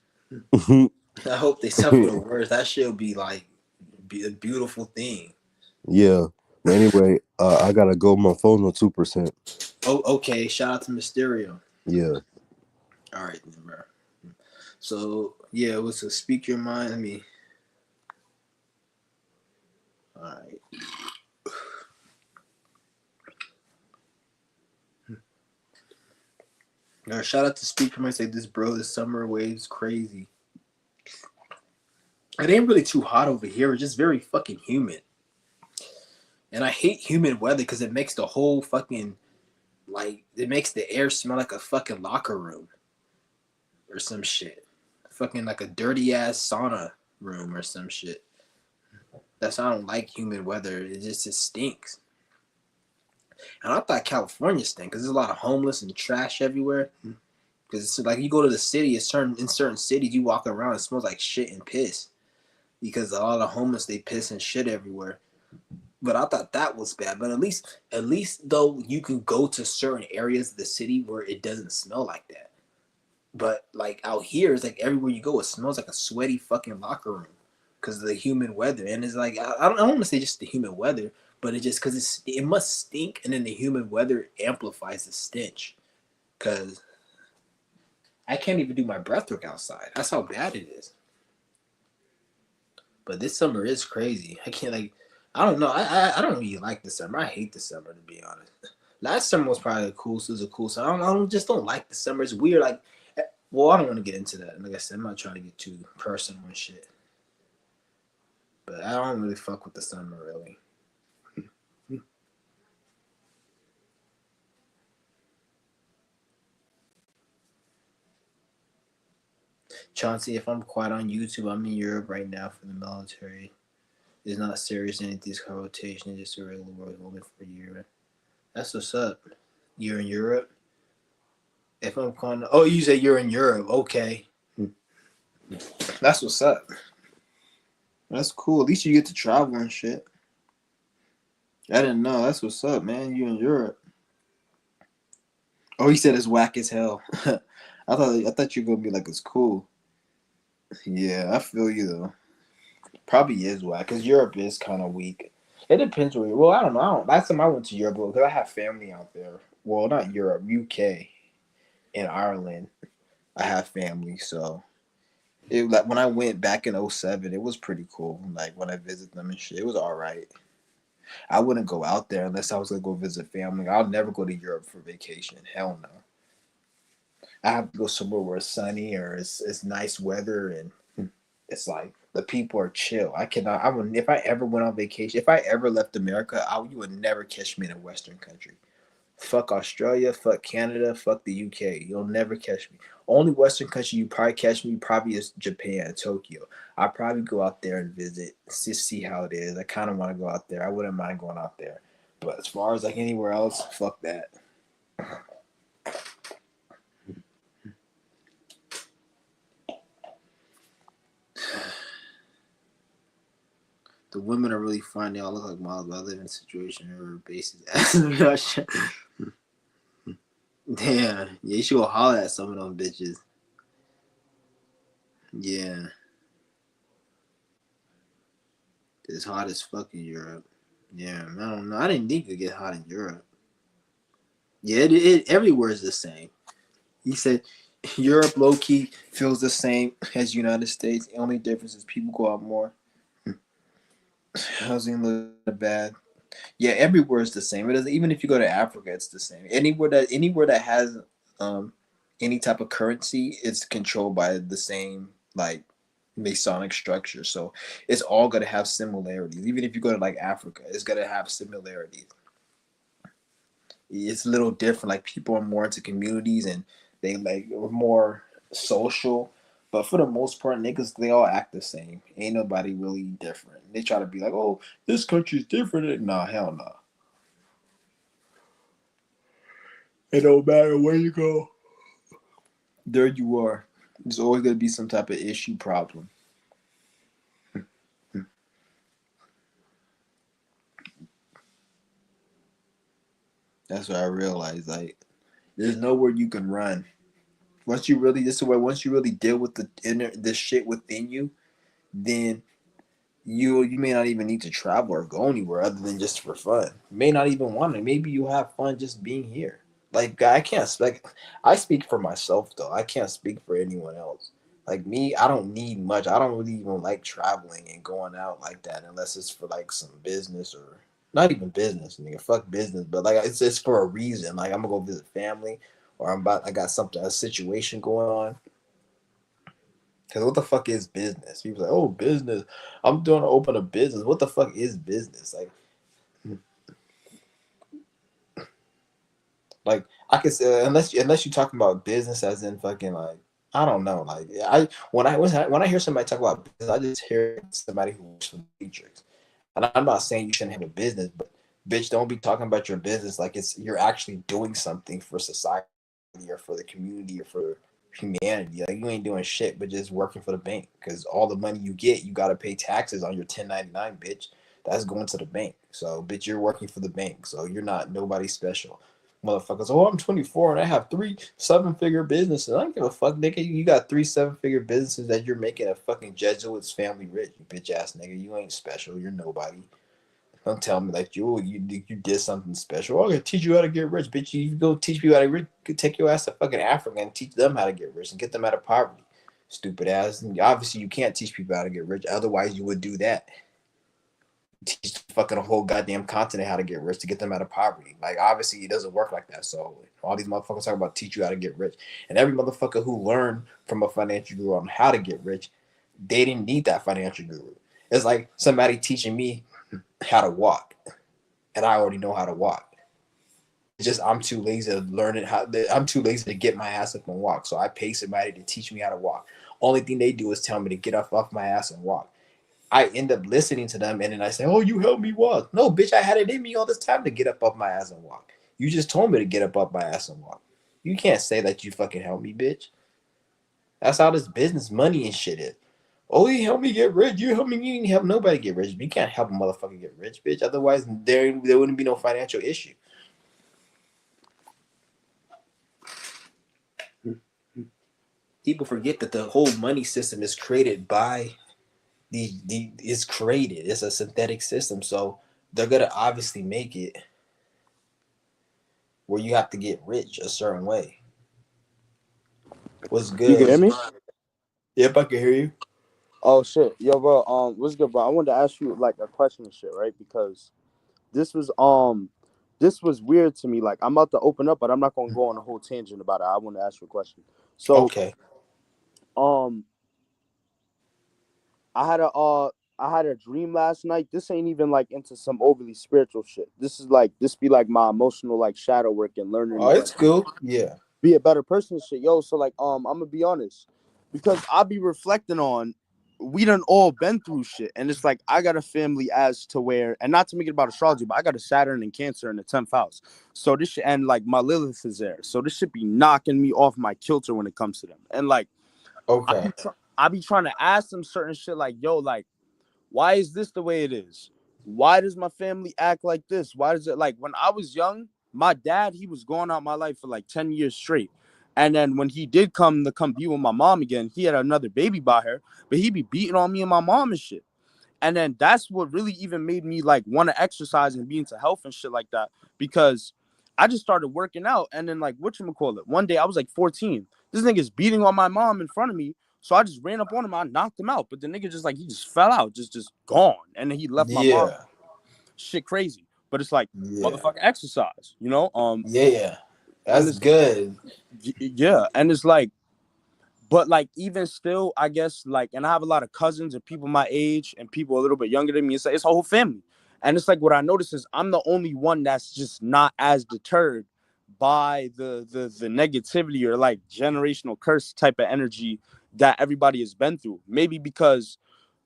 I hope they suffer the worst. That shit would be like be a beautiful thing. Yeah. But anyway, I gotta go. My phone's on 2%. Oh, okay. Shout out to Mysterio. Yeah. All right, then, bro. So yeah, it was to speak your mind. All right. Shout out to Speak Your Mind. Say this, bro. This summer wave's crazy. It ain't really too hot over here. It's just very fucking humid. And I hate humid weather because it makes the whole fucking like it makes the air smell like a fucking locker room or some shit. Fucking like a dirty ass sauna room or some shit. That's why I don't like humid weather. It stinks. And I thought California stank because there's a lot of homeless and trash everywhere. Because it's like you go to the city, in certain cities you walk around, it smells like shit and piss. Because a lot of homeless they piss and shit everywhere. But I thought that was bad. But at least though you can go to certain areas of the city where it doesn't smell like that. But like out here, it's like everywhere you go, it smells like a sweaty fucking locker room because of the humid weather. And it's like I don't want to say just the humid weather, but it just because it must stink, and then the humid weather amplifies the stench. Because I can't even do my breathwork outside. That's how bad it is. But this summer is crazy. I can't like. I don't know. I don't really like the summer. I hate the summer, to be honest. Last summer was probably the coolest. It was a cool summer. Just don't like the summer. It's weird. Like, well, I don't want to get into that. Like I said, I'm not trying to get too personal and shit. But I don't really fuck with the summer really. Chauncey, if I'm quiet on YouTube, I'm in Europe right now for the military. It's not serious anything's rotation. It's just a regular world moment for a year. That's what's up. You're in Europe. If I'm calling, oh, you say you're in Europe. Okay, that's what's up. That's cool. At least you get to travel and shit. I didn't know. That's what's up, man. You in Europe. Oh, he said it's whack as hell. I thought you were gonna be like it's cool. Yeah, I feel you though. Probably is whack because Europe is kind of weak. It depends where. Well, I don't know. Last time I went to Europe because I have family out there. Well, not Europe, UK and Ireland. I have family, so it like when I went back in '07, it was pretty cool. Like when I visit them and shit, it was all right. I wouldn't go out there unless I was gonna go visit family. I'll never go to Europe for vacation. Hell no. I have to go somewhere where it's sunny or it's nice weather and it's like the people are chill. I cannot. I would if I ever went on vacation. If I ever left America, you would never catch me in a Western country. Fuck Australia, fuck Canada, fuck the UK. You'll never catch me. Only Western country you probably catch me probably is Japan, Tokyo. I probably go out there and visit, see how it is. I kind of want to go out there. I wouldn't mind going out there, but as far as like anywhere else, fuck that. The women are really fine. They all look like models, but I live in a situation where bases. Damn, yeah, you should go holler at some of them bitches. Yeah, it's hot as fuck in Europe. Yeah, I don't know. I didn't think it could get hot in Europe. Yeah, it everywhere is the same. He said Europe low key feels the same as United States. The only difference is people go out more. Housing look bad. Yeah, everywhere is the same. It is even if you go to Africa, it's the same. Anywhere that has um any type of currency, it's controlled by the same like Masonic structure. So it's all gonna have similarities. Even if you go to like Africa, it's gonna have similarities. It's a little different. Like people are more into communities and they like are more social. But for the most part, niggas they all act the same. Ain't nobody really different. They try to be like, oh, this country's different. Nah, hell no. It don't matter where you go. There you are. There's always gonna be some type of issue problem. That's what I realized. Like, there's nowhere you can run. Once you really, this is where once you really deal with the inner, the shit within you, then you may not even need to travel or go anywhere other than just for fun. You may not even want to. Maybe you have fun just being here. Like I can't like I speak for myself though. I can't speak for anyone else. Like me, I don't need much. I don't really even like traveling and going out like that unless it's for like some business or not even business, nigga. Fuck business, but like it's just for a reason. Like I'm gonna go visit family or I got something a situation going on. Cause what the fuck is business? People like, oh, business. I'm doing to open a business. What the fuck is business? Like I can say unless you talking about business as in fucking like I don't know. Like when I hear somebody talk about business, I just hear somebody who works for the Matrix. And I'm not saying you shouldn't have a business, but bitch, don't be talking about your business like it's you're actually doing something for society or for the community or for humanity. Like you ain't doing shit but just working for the bank because all the money you get, you got to pay taxes on your 1099, bitch. That's going to the bank. So, bitch, you're working for the bank. So you're not nobody special. Motherfuckers, oh, I'm 24 and I have three seven-figure businesses. I don't give a fuck, nigga. You got three seven-figure businesses that you're making a fucking Jesuits family rich, you bitch ass nigga. You ain't special. You're nobody. Don't tell me like you did something special. Oh, I'm gonna teach you how to get rich, bitch. You go teach people how to rich. Take your ass to fucking Africa and teach them how to get rich and get them out of poverty. Stupid ass. And obviously, you can't teach people how to get rich. Otherwise, you would do that. Teach fucking a whole goddamn continent how to get rich to get them out of poverty. Like obviously, it doesn't work like that. So all these motherfuckers talk about teach you how to get rich, and every motherfucker who learned from a financial guru on how to get rich, they didn't need that financial guru. It's like somebody teaching me how to walk and I already know how to walk. It's just I'm too lazy to learn it. I'm too lazy to get my ass up and walk. So I pay somebody to teach me how to walk. Only thing they do is tell me to get up off my ass and walk. I end up listening to them and then I say, "Oh, you helped me walk." No, bitch, I had it in me all this time to get up off my ass and walk. You just told me to get up off my ass and walk. You can't say that you fucking helped me, bitch. That's how this business money and shit is. Oh, you help me get rich. You help me. You didn't help nobody get rich. You can't help a motherfucker get rich, bitch. Otherwise, there wouldn't be no financial issue. People forget that the whole money system is created by the is created. It's a synthetic system, so they're gonna obviously make it where you have to get rich a certain way. What's You can good? hear me? Yep, I can hear you. Oh shit, yo, bro. What's good, bro? I wanted to ask you like a question and shit, right? Because this was this was weird to me. Like I'm about to open up, but I'm not gonna go on a whole tangent about it. I want to ask you a question. So, Okay. um, I had a uh, I had a dream last night. This ain't even like into some overly spiritual shit. This is like this be like my emotional like shadow work and learning Oh, to it's like cool. Yeah. be a better person and shit. Yo, so like I'm gonna be honest. Because I be reflecting on we done all been through shit. And it's like I got a family as to where and not to make it about astrology, but I got a Saturn and Cancer in the 10th house. So this shit and like my Lilith is there. So this should be knocking me off my kilter when it comes to them. And like Okay. I be trying to ask them certain shit like, yo, like why is this the way it is? Why does my family act like this? Why does it like when I was young, my dad, he was going out my life for like 10 years straight. And then when he did come be with my mom again, he had another baby by her, but he be beating on me and my mom and shit. And then that's what really even made me like want to exercise and be into health and shit like that. Because I just started working out and then like whatchamacallit. One day I was like 14. This nigga's beating on my mom in front of me. So I just ran up on him. I knocked him out. But the nigga just like he just fell out, just gone. And then he left my mom Yeah. shit crazy. But it's like Yeah. motherfucker exercise, you know? Yeah. And That's it's good. yeah, and it's like but like even still, I guess like, and I have a lot of cousins and people my age and people a little bit younger than me. It's a whole family, And it's like what I notice is I'm the only one that's just not as deterred by the negativity or like generational curse type of energy that everybody has been through. Maybe because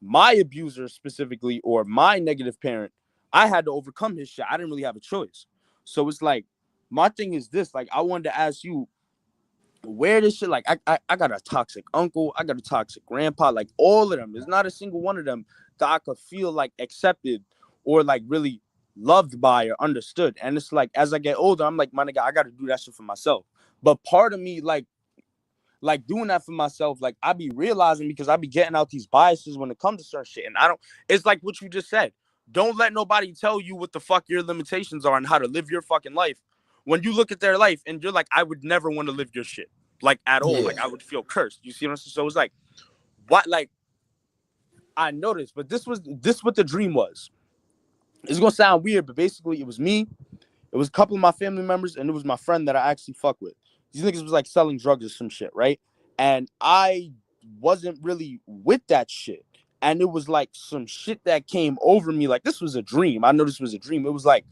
my abuser specifically or my negative parent, I had to overcome his shit. I didn't really have a choice. So it's like my thing is this, like I wanted to ask you where this shit, like I got a toxic uncle, I got a toxic grandpa, like all of them. There's not a single one of them that I could feel like accepted or like really loved by or understood. And it's like as I get older, I'm like, my nigga, I gotta do that shit for myself. But part of me like doing that for myself, like I be realizing because I be getting out these biases when it comes to certain shit. And I don't, it's like what you just said. Don't let nobody tell you what the fuck your limitations are and how to live your fucking life. When you look at their life and you're like, I would never want to live your shit. Like at all. Yeah. Like I would feel cursed. You see what I'm saying? So it's like, what like I noticed, but this what the dream was. It's gonna sound weird, but basically it was me. It was a couple of my family members, and it was my friend that I actually fuck with. These niggas was like selling drugs or some shit, right? And I wasn't really with that shit. And it was like some shit that came over me. Like this was a dream. I know this was a dream. It was like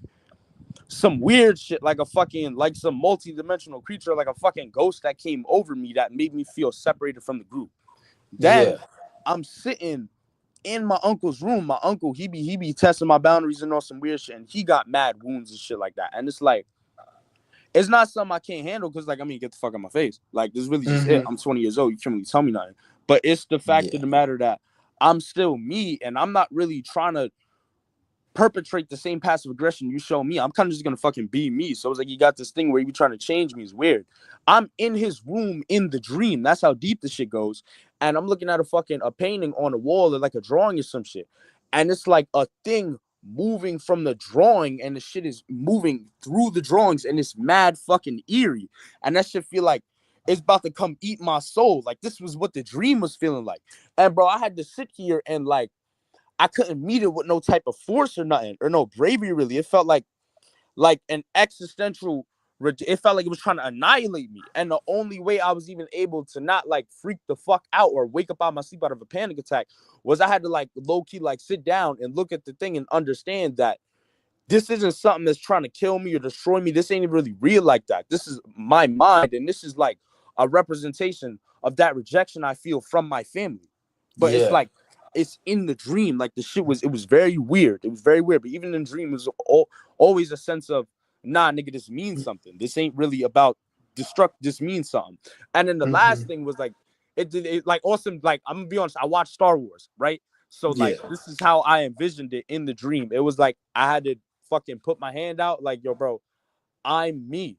some weird shit, like a fucking, like some multi-dimensional creature, like a fucking ghost that came over me that made me feel separated from the group. Yeah. Then I'm sitting in my uncle's room. My uncle, he be testing my boundaries and all some weird shit, and he got mad wounds and shit like that. And it's like, it's not something I can't handle because, like, I mean, get the fuck out my face. Like, this is really just it. Mm-hmm. I'm 20 years old. You can't really tell me nothing. But it's the fact of Yeah. the matter that I'm still me, and I'm not really trying to perpetrate the same passive aggression you show me. I'm kind of just gonna fucking be me. So it's like you got this thing where you be trying to change me. It's weird. I'm in his room in the dream. That's how deep the shit goes. And I'm looking at a painting on a wall or like a drawing or some shit. And it's like a thing moving from the drawing, and the shit is moving through the drawings, and it's mad fucking eerie. And that shit feel like it's about to come eat my soul. Like this was what the dream was feeling like. And bro, I had to sit here and like I couldn't meet it with no type of force or nothing or no bravery really. It felt like an existential. It felt like it was trying to annihilate me, and the only way I was even able to not like freak the fuck out or wake up out of my sleep out of a panic attack was I had to like low key like sit down and look at the thing and understand that this isn't something that's trying to kill me or destroy me. This ain't even really real like that. This is my mind, and this is like a representation of that rejection I feel from my family. But it's Yeah. like it's in the dream. Like the shit was, it was very weird. It was very weird. But even in the dream, it was always a sense of, nah, nigga, this means something. This ain't really about destruct. This means something. And then the Mm-hmm. last thing was like, it like awesome. Like I'm gonna be honest, I watched Star Wars, right? So Yeah. like this is how I envisioned it in the dream. It was like I had to fucking put my hand out, like, yo, bro, I'm me.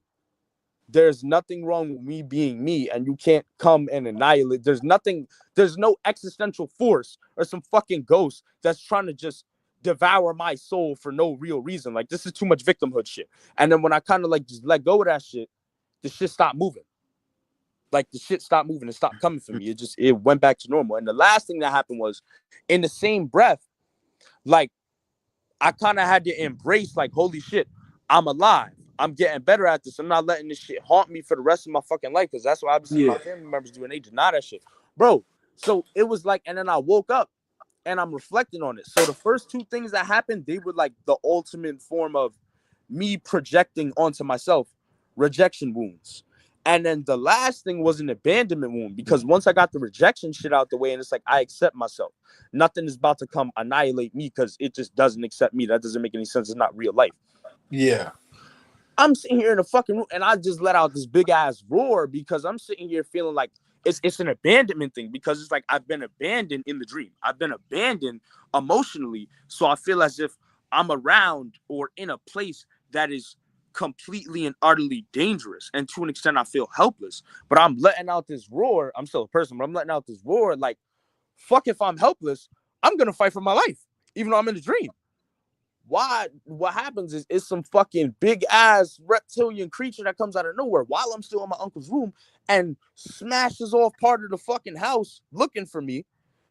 There's nothing wrong with me being me, and you can't come and annihilate. There's no existential force or some fucking ghost that's trying to just devour my soul for no real reason. Like, this is too much victimhood shit. And then when I kind of like just let go of that shit, the shit stopped moving. Like the shit stopped moving and stopped coming for me. It went back to normal. And the last thing that happened was in the same breath, like I kind of had to embrace, like, holy shit, I'm alive. I'm getting better at this. I'm not letting this shit haunt me for the rest of my fucking life, because that's what I've seen my Yeah. family members do, and they deny that shit. Bro, so it was like, and then I woke up and I'm reflecting on it. So the first two things that happened, they were like the ultimate form of me projecting onto myself rejection wounds. And then the last thing was an abandonment wound, because once I got the rejection shit out the way, and it's like I accept myself. Nothing is about to come annihilate me because it just doesn't accept me. That doesn't make any sense. It's not real life. Yeah. I'm sitting here in the fucking room and I just let out this big ass roar because I'm sitting here feeling like it's an abandonment thing, because it's like I've been abandoned in the dream. I've been abandoned emotionally. So I feel as if I'm around or in a place that is completely and utterly dangerous. And to an extent, I feel helpless. But I'm letting out this roar. I'm still a person, but I'm letting out this roar like, fuck, if I'm helpless, I'm going to fight for my life, even though I'm in a dream. Why? What happens is it's some fucking big ass reptilian creature that comes out of nowhere while I'm still in my uncle's room and smashes off part of the fucking house looking for me,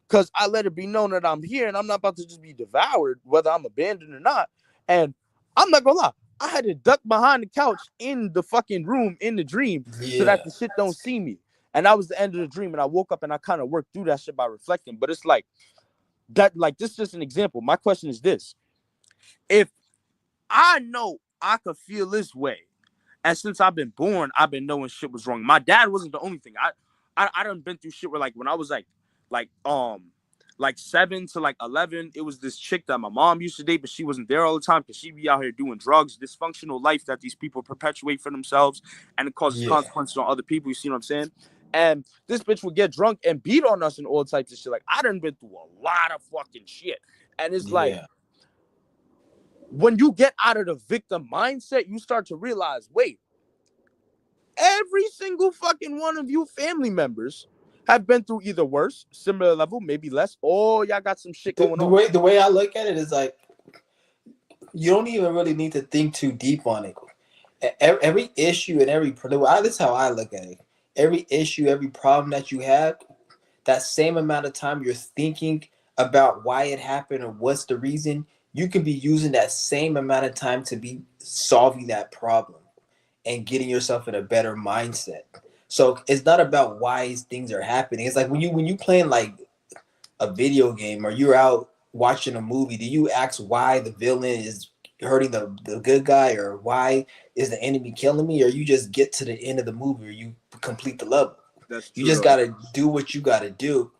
because I let it be known that I'm here and I'm not about to just be devoured, whether I'm abandoned or not. And I'm not gonna lie, I had to duck behind the couch in the fucking room in the dream so that Yeah. the shit don't see me. And that was the end of the dream. And I woke up and I kind of worked through that shit by reflecting. But it's like that, like, this is just an example. My question is this: If I know I could feel this way, and since I've been born, I've been knowing shit was wrong. My dad wasn't the only thing. I done been through shit where like when I was like like 7 to 11, it was this chick that my mom used to date, but she wasn't there all the time because she be out here doing drugs, dysfunctional life that these people perpetuate for themselves, and it causes Yeah, consequences on other people. You see what I'm saying? And this bitch would get drunk and beat on us and all types of shit. Like I done been through a lot of fucking shit, and it's like yeah. when you get out of the victim mindset, you start to realize, wait, every single fucking one of you family members have been through either worse, similar level, maybe less, or y'all got some shit The, going the on. way the way I look at it is like you don't even really need to think too deep on it. Every issue and every this is how I look at it. Every issue, every problem that you have, that same amount of time you're thinking about why it happened or what's the reason, you can be using that same amount of time to be solving that problem and getting yourself in a better mindset. So it's not about why things are happening. It's like when you playing like a video game or you're out watching a movie, do you ask why the villain is hurting the good guy or why is the enemy killing me, or you just get to the end of the movie or you complete the level? That's You true just though. gotta do what you gotta do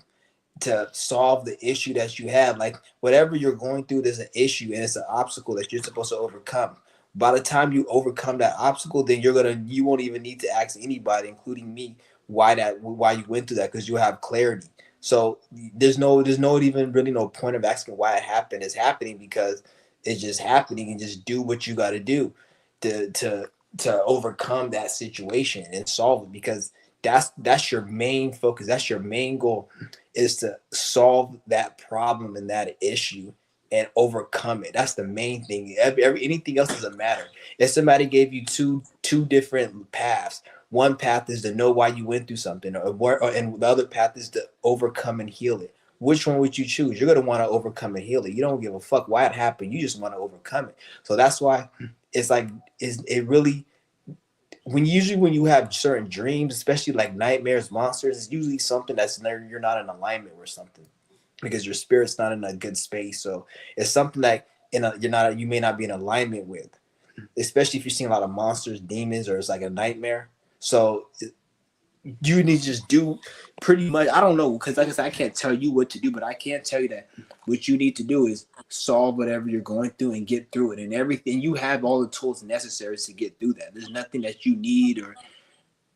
to solve the issue that you have. Like whatever you're going through, there's an issue and it's an obstacle that you're supposed to overcome. By the time you overcome that obstacle, then you won't even need to ask anybody, including me, why you went through that, because you have clarity. So there's no even really no point of asking why it happened. It's happening because it's just happening, and just do what you got to do to to overcome that situation and solve it, because that's your main focus. That's your main goal, is to solve that problem and that issue and overcome it. That's the main thing. Anything else doesn't matter. If somebody gave you two different paths, one path is to know why you went through something, and the other path is to overcome and heal it. Which one would you choose? You're gonna want to overcome and heal it. You don't give a fuck why it happened. You just want to overcome it. So that's why it's like it really, when you have certain dreams, especially like nightmares, monsters, it's usually something that's you're not in alignment with something, because your spirit's not in a good space. So it's something that you may not be in alignment with, especially if you're seeing a lot of monsters, demons, or it's like a nightmare. So you need to just do pretty much. I don't know, because like I said, I can't tell you what to do, but I can tell you that what you need to do is solve whatever you're going through and get through it, and everything. You have all the tools necessary to get through that. There's nothing that you need, or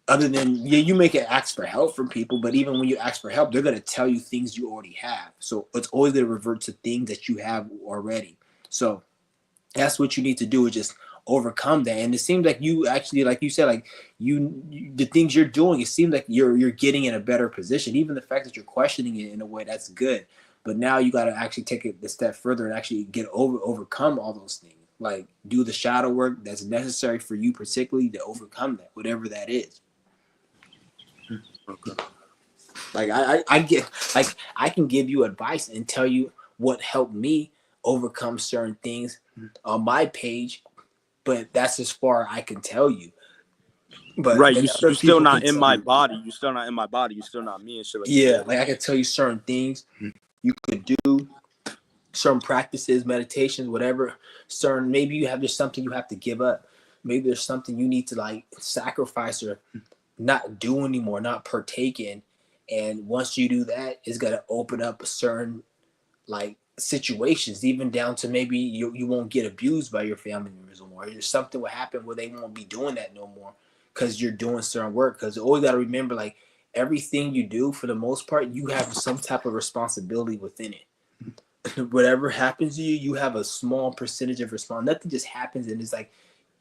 other than, yeah, you may get asked for help from people, but even when you ask for help, they're going to tell you things you already have. So it's always going to revert to things that you have already. So that's what you need to do, is just overcome that. And it seems like you actually, like you said, like the things you're doing, it seems like you're getting in a better position. Even the fact that you're questioning it in a way, that's good. But now you got to actually take it a step further and actually overcome all those things. Like do the shadow work that's necessary for you, particularly to overcome that, whatever that is. Okay. Like I get, like I can give you advice and tell you what helped me overcome certain things on my page, but that's as far I can tell you. But Right, then other you still people can not in tell my you, body. You still not in my body. You still not me and shit like that. yeah, Yeah. like I can tell you certain things you could do, certain practices, meditations, whatever. Certain, maybe you have just something you have to give up. Maybe there's something you need to like sacrifice or not do anymore, not partake in. And once you do that, it's gonna open up a certain like situations, even down to maybe you won't get abused by your family members no more. There's something will happen where they won't be doing that no more, because you're doing certain work. Because you always got to remember, like everything you do, for the most part, you have some type of responsibility within it. Whatever happens to you, you have a small percentage of response. Nothing just happens and it's like,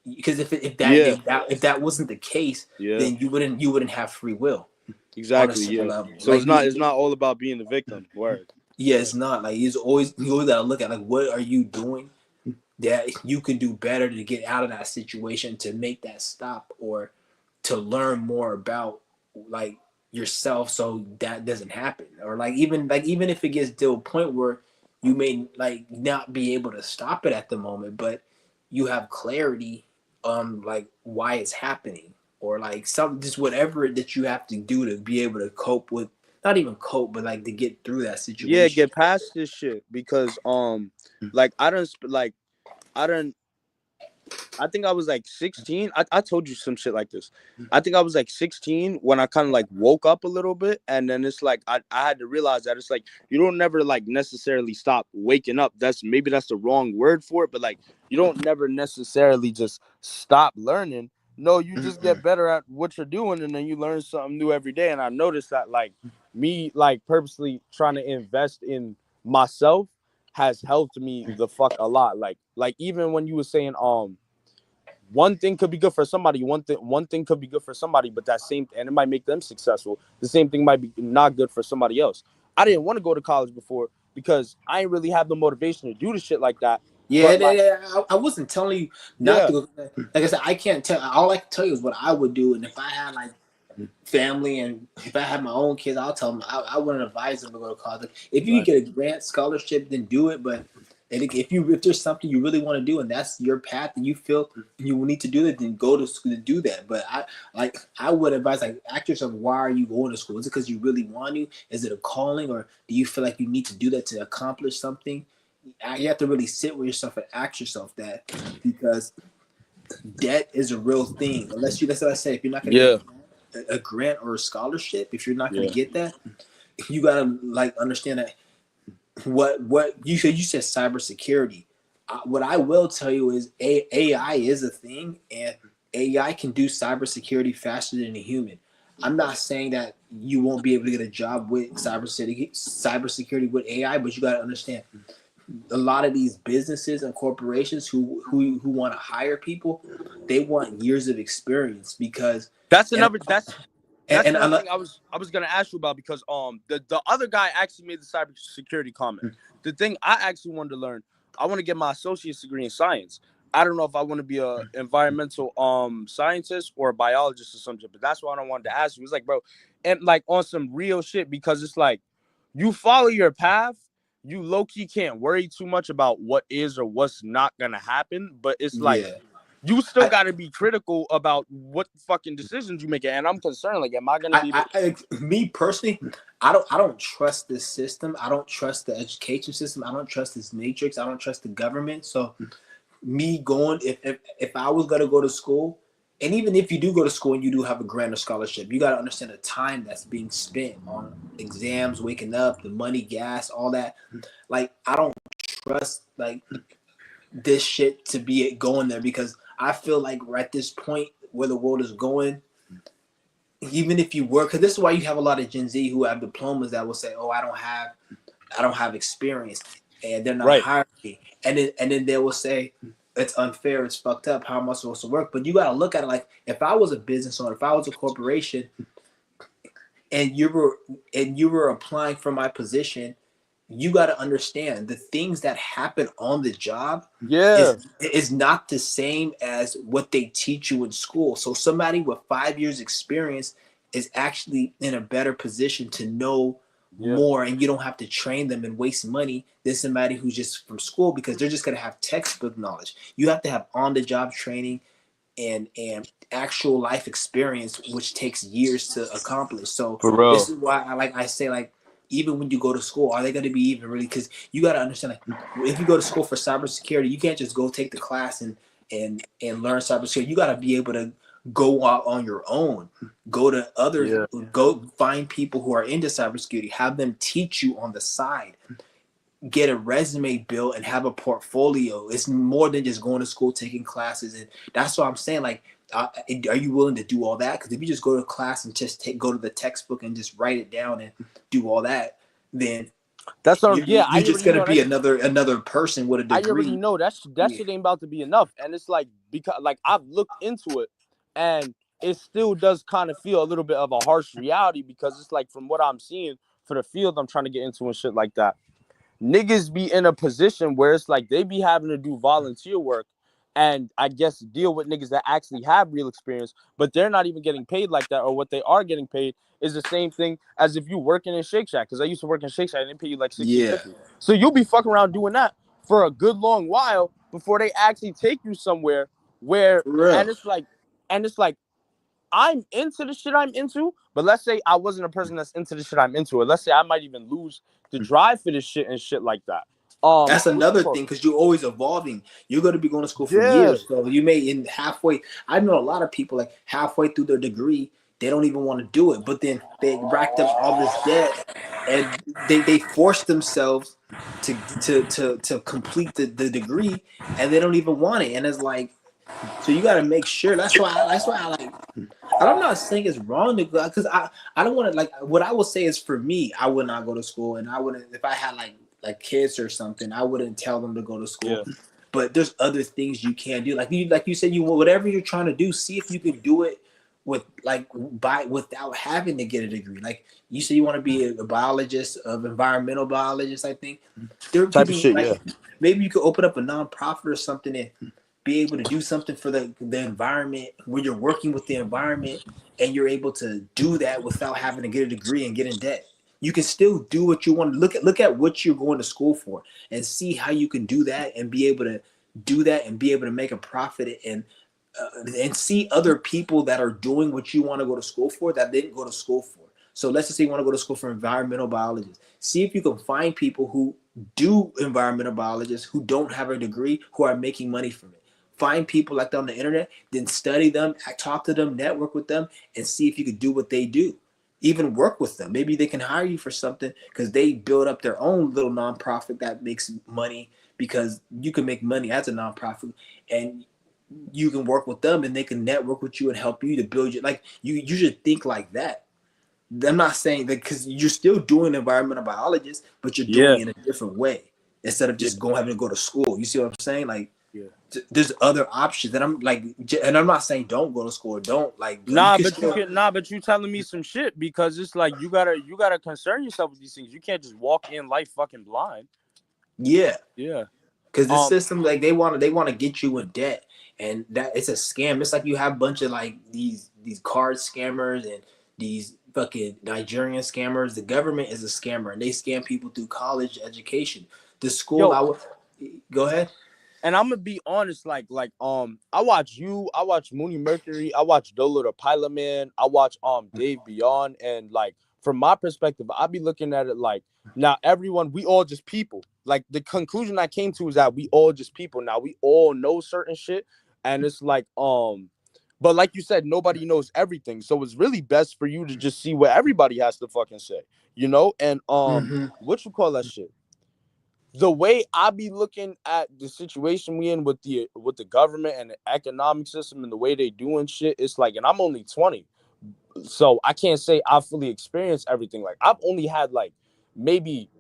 because Yeah. if that wasn't the case, Yeah. then you wouldn't have free will on a Exactly. certain Yeah. level. So Like it's not all about being the victim. Word. yeah, it's not like you always gotta look at like what are you doing that you can do better to get out of that situation, to make that stop, or to learn more about like yourself so that doesn't happen. Or like even if it gets to a point where you may like not be able to stop it at the moment, but you have clarity on like why it's happening, or like some just whatever that you have to do to be able to cope with, not even cope, but like to get through that Yeah, situation. get past this shit because like I don't like I don't. I think I was like 16. I told you some shit like this. I think I was like 16 when I kind of like woke up a little bit. And then it's like I had to realize that it's like you don't never like necessarily stop waking up. That's the wrong word for it, but like you don't never necessarily just stop learning. No, you just get Mm-mm. better at what you're doing and then you learn something new every day. And I noticed that like me like purposely trying to invest in myself has helped me the fuck a lot. Like even when you were saying one thing could be good for somebody, one thing could be good for somebody, but that same and it might make them successful. The same thing might be not good for somebody else. I didn't want to go to college before because I didn't really have the motivation to do the shit like that. Yeah, But like, I wasn't telling you not yeah, to go. Like I said, I can't tell. All I can tell you is what I would do, and if I had like family and if I had my own kids, I'll tell them I wouldn't advise them to go to college. Like, if you right, could get a grant scholarship, then do it. But if there's something you really want to do and that's your path and you feel you need to do that, then go to school to do that. But I would advise like ask yourself, why are you going to school? Is it because you really want to? Is it a calling, or do you feel like you need to do that to accomplish something? You have to really sit with yourself and ask yourself that, because debt is a real thing. Unless you, that's what I say. If you're not going to get yeah, a grant or a scholarship, if you're not going yeah, to get that, you gotta like understand that what you said cybersecurity. What I will tell you is AI is a thing, and AI can do cybersecurity faster than a human. I'm not saying that you won't be able to get a job with cybersecurity with AI, but you got to understand a lot of these businesses and corporations who want to hire people, they want years of experience because that's and another that's and another I'm thing I was gonna ask you about because the other guy actually made the cybersecurity comment. The thing I actually wanted to learn, I want to get my associate's degree in science. I don't know if I want to be a environmental scientist or a biologist or something, but that's what I wanted to ask you. It's like, bro, and like on some real shit because it's like you follow your path, you low key can't worry too much about what is or what's not gonna happen, but it's like yeah. you still I, got to be critical about what fucking decisions you make. And I'm concerned, like, am I gonna be able? Me personally, I don't trust this system. I don't trust the education system. I don't trust this matrix. I don't trust the government. So me going, if I was gonna go to school, and even if you do go to school and you do have a grant or scholarship, you got to understand the time that's being spent on exams, waking up, the money, gas, all that. Like I don't trust like this shit to be it going there, because I feel like at this point where the world is going, even if you work, because this is why you have a lot of Gen Z who have diplomas that will say, "Oh, I don't have experience," and they're not Right. hiring me, and then they will say, "It's unfair, it's fucked up. How am I supposed to work?" But you got to look at it like, if I was a business owner, if I was a corporation, and you were applying for my position, you got to understand the things that happen on the job Yeah. is not the same as what they teach you in school. So somebody with 5 years experience is actually in a better position to know Yeah. more, and you don't have to train them and waste money than somebody who's just from school, because they're just going to have textbook knowledge. You have to have on the job training and actual life experience, which takes years to accomplish. So For this real. is why I say, like, even when you go to school, are they going to be even really? Because you got to understand, like, if you go to school for cybersecurity, you can't just go take the class and learn cybersecurity. You got to be able to go out on your own, go to other, Yeah. go find people who are into cybersecurity, have them teach you on the side, get a resume built and have a portfolio. It's more than just going to school, taking classes. And that's what I'm saying. Like, are you willing to do all that? Because if you just go to class and just go to the textbook and just write it down and do all that, then That's what. Yeah, I you're just already gonna know. be That's. another person with a I already degree. know that Yeah, shit ain't about to be enough. And it's like because like I've looked into it, and it still does kind of feel a little bit of a harsh reality because it's like from what I'm seeing for the field I'm trying to get into and shit like that. Niggas be in a position where it's like they be having to do volunteer work and I guess deal with niggas that actually have real experience, but they're not even getting paid like that, or what they are getting paid is the same thing as if you working in Shake Shack. Because I used to work in Shake Shack and they pay you like yeah, 16.50. So you'll be fucking around doing that for a good long while before they actually take you somewhere where for real. and it's like and it's like I'm into the shit I'm into, but let's say I wasn't a person that's into the shit I'm into, or let's say I might even lose the drive for this shit and shit like that. That's What you another call thing because you're always evolving. You're going to be going to school it? for Yeah, years, so you may in halfway. I know a lot of people like halfway through their degree, they don't even want to do it, but then they racked up all this debt, and they force themselves to complete the degree, and they don't even want it, and it's like so you got to make sure. That's why I like. I'm not saying it's wrong to go because I don't want to like what I will say is for me I would not go to school and I wouldn't if I had like kids or something I wouldn't tell them to go to school. yeah. But there's other things you can do like you said you whatever you're trying to do see if you can do it with like by without having to get a degree. Like you say you want to be a biologist of environmental biologist. I think there could Type of be shit. like Yeah, maybe you could open up a nonprofit or something and be able to do something for the environment where you're working with the environment and you're able to do that without having to get a degree and get in debt. You can still do what you want. Look at what you're going to school for and see how you can do that and be able to do that and be able to make a profit and see other people that are doing what you want to go to school for that didn't go to school for. So let's just say you want to go to school for environmental biologists. See if you can find people who do environmental biologists who don't have a degree who are making money from it. Find people like that on the internet, then study them, talk to them, network with them, and see if you could do what they do. Even work with them. Maybe they can hire you for something because they build up their own little nonprofit that makes money because you can make money as a nonprofit and you can work with them and they can network with you and help you to build your like you should think like that. I'm not saying that because you're still doing environmental biologist, but you're doing yeah, it in a different way instead of yeah, just going having to go to school. You see what I'm saying? Like yeah. there's other options that I'm like, and I'm not saying don't go to school or don't like you Nah, can but you still can nah, but you telling me some shit because it's like you gotta concern yourself with these things. You can't just walk in life fucking blind. yeah. Yeah. Because the Um, system like they want to get you in debt and that it's a scam. It's like you have a bunch of like these card scammers and these fucking Nigerian scammers. The government is a scammer and they scam people through college education. The school yo, I would go ahead. and I'm gonna be honest, I watch Mooney Mercury, I watch Dolo the Pilot Man, I watch Dave Beyond, and like from my perspective, I be looking at it like now everyone, we all just people. Like the conclusion I came to is that we all just people. Now we all know certain shit, and it's like but like you said, nobody knows everything. So it's really best for you to just see what everybody has to fucking say, you know? And Mm-hmm. what you call that shit? The way I be looking at the situation we in with the government and the economic system and the way they doing shit, it's like, and I'm only 20, so I can't say I've fully experienced everything. Like I've only had like maybe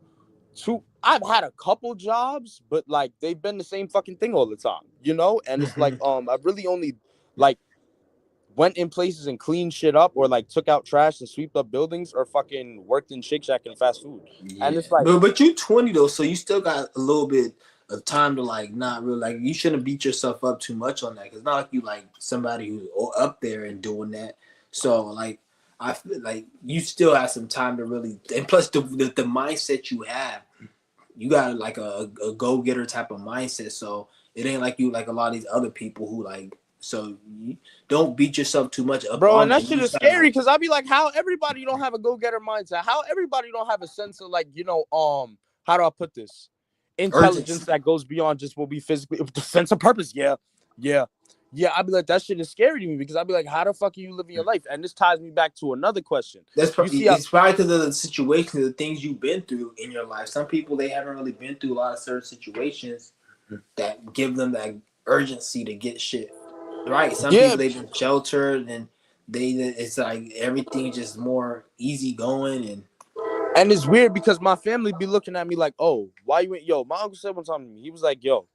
two. I've had a couple jobs, but like they've been the same fucking thing all the time, you know. And it's like Mm-hmm. I've really only like went in places and cleaned shit up or like took out trash and swept up buildings or fucking worked in Shake Shack and fast food. And Yeah, it's like, but you 20 though, so you still got a little bit of time to like not really like you shouldn't beat yourself up too much on that because not like you like somebody who's up there and doing that. So like I feel like you still have some time to really and plus the mindset you have, you got like a go getter type of mindset. So it ain't like you like a lot of these other people who like so you don't beat yourself too much up bro, on and that. that You shit is just gotta scary like because I'll be like, how everybody don't have a go getter mindset? How everybody don't have a sense of like, how do I put this? Intelligence urgency. that goes beyond just what we physically, the sense of purpose. Yeah, yeah, yeah. I'd be like, that shit is scary to me because I'd be like, how the fuck are you living your life? And this ties me back to another question. You see, It's probably because of the situations, the things you've been through in your life. Some people they haven't really been through a lot of certain situations that give them that urgency to get shit right. Some yeah, people they've been sheltered and they it's like everything just more easy going and and it's weird because my family be looking at me like, oh, why you ain't, yo, my uncle said one time to me, he was like, yo,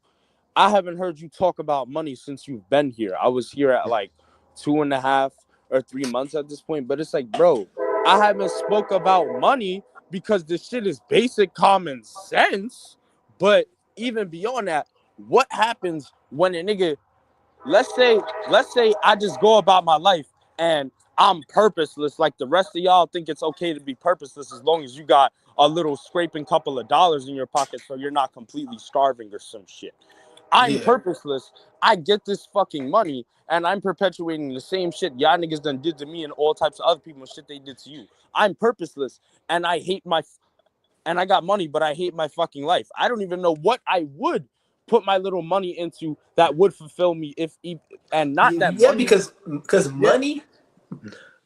I haven't heard you talk about money since you've been here. I was here at like 2.5 or 3 months at this point, but it's like, bro, I haven't spoke about money because this shit is basic common sense. But even beyond that, what happens when a nigga, let's say I just go about my life and I'm purposeless, like the rest of y'all think it's okay to be purposeless as long as you got a little scraping couple of dollars in your pocket so you're not completely starving or some shit. I'm yeah, purposeless. I get this fucking money, and I'm perpetuating the same shit y'all niggas done did to me and all types of other people and shit they did to you. I'm purposeless, and I hate my and I got money, but I hate my fucking life. I don't even know what I would put my little money into that would fulfill me and not that Yeah, money. because Yeah. money,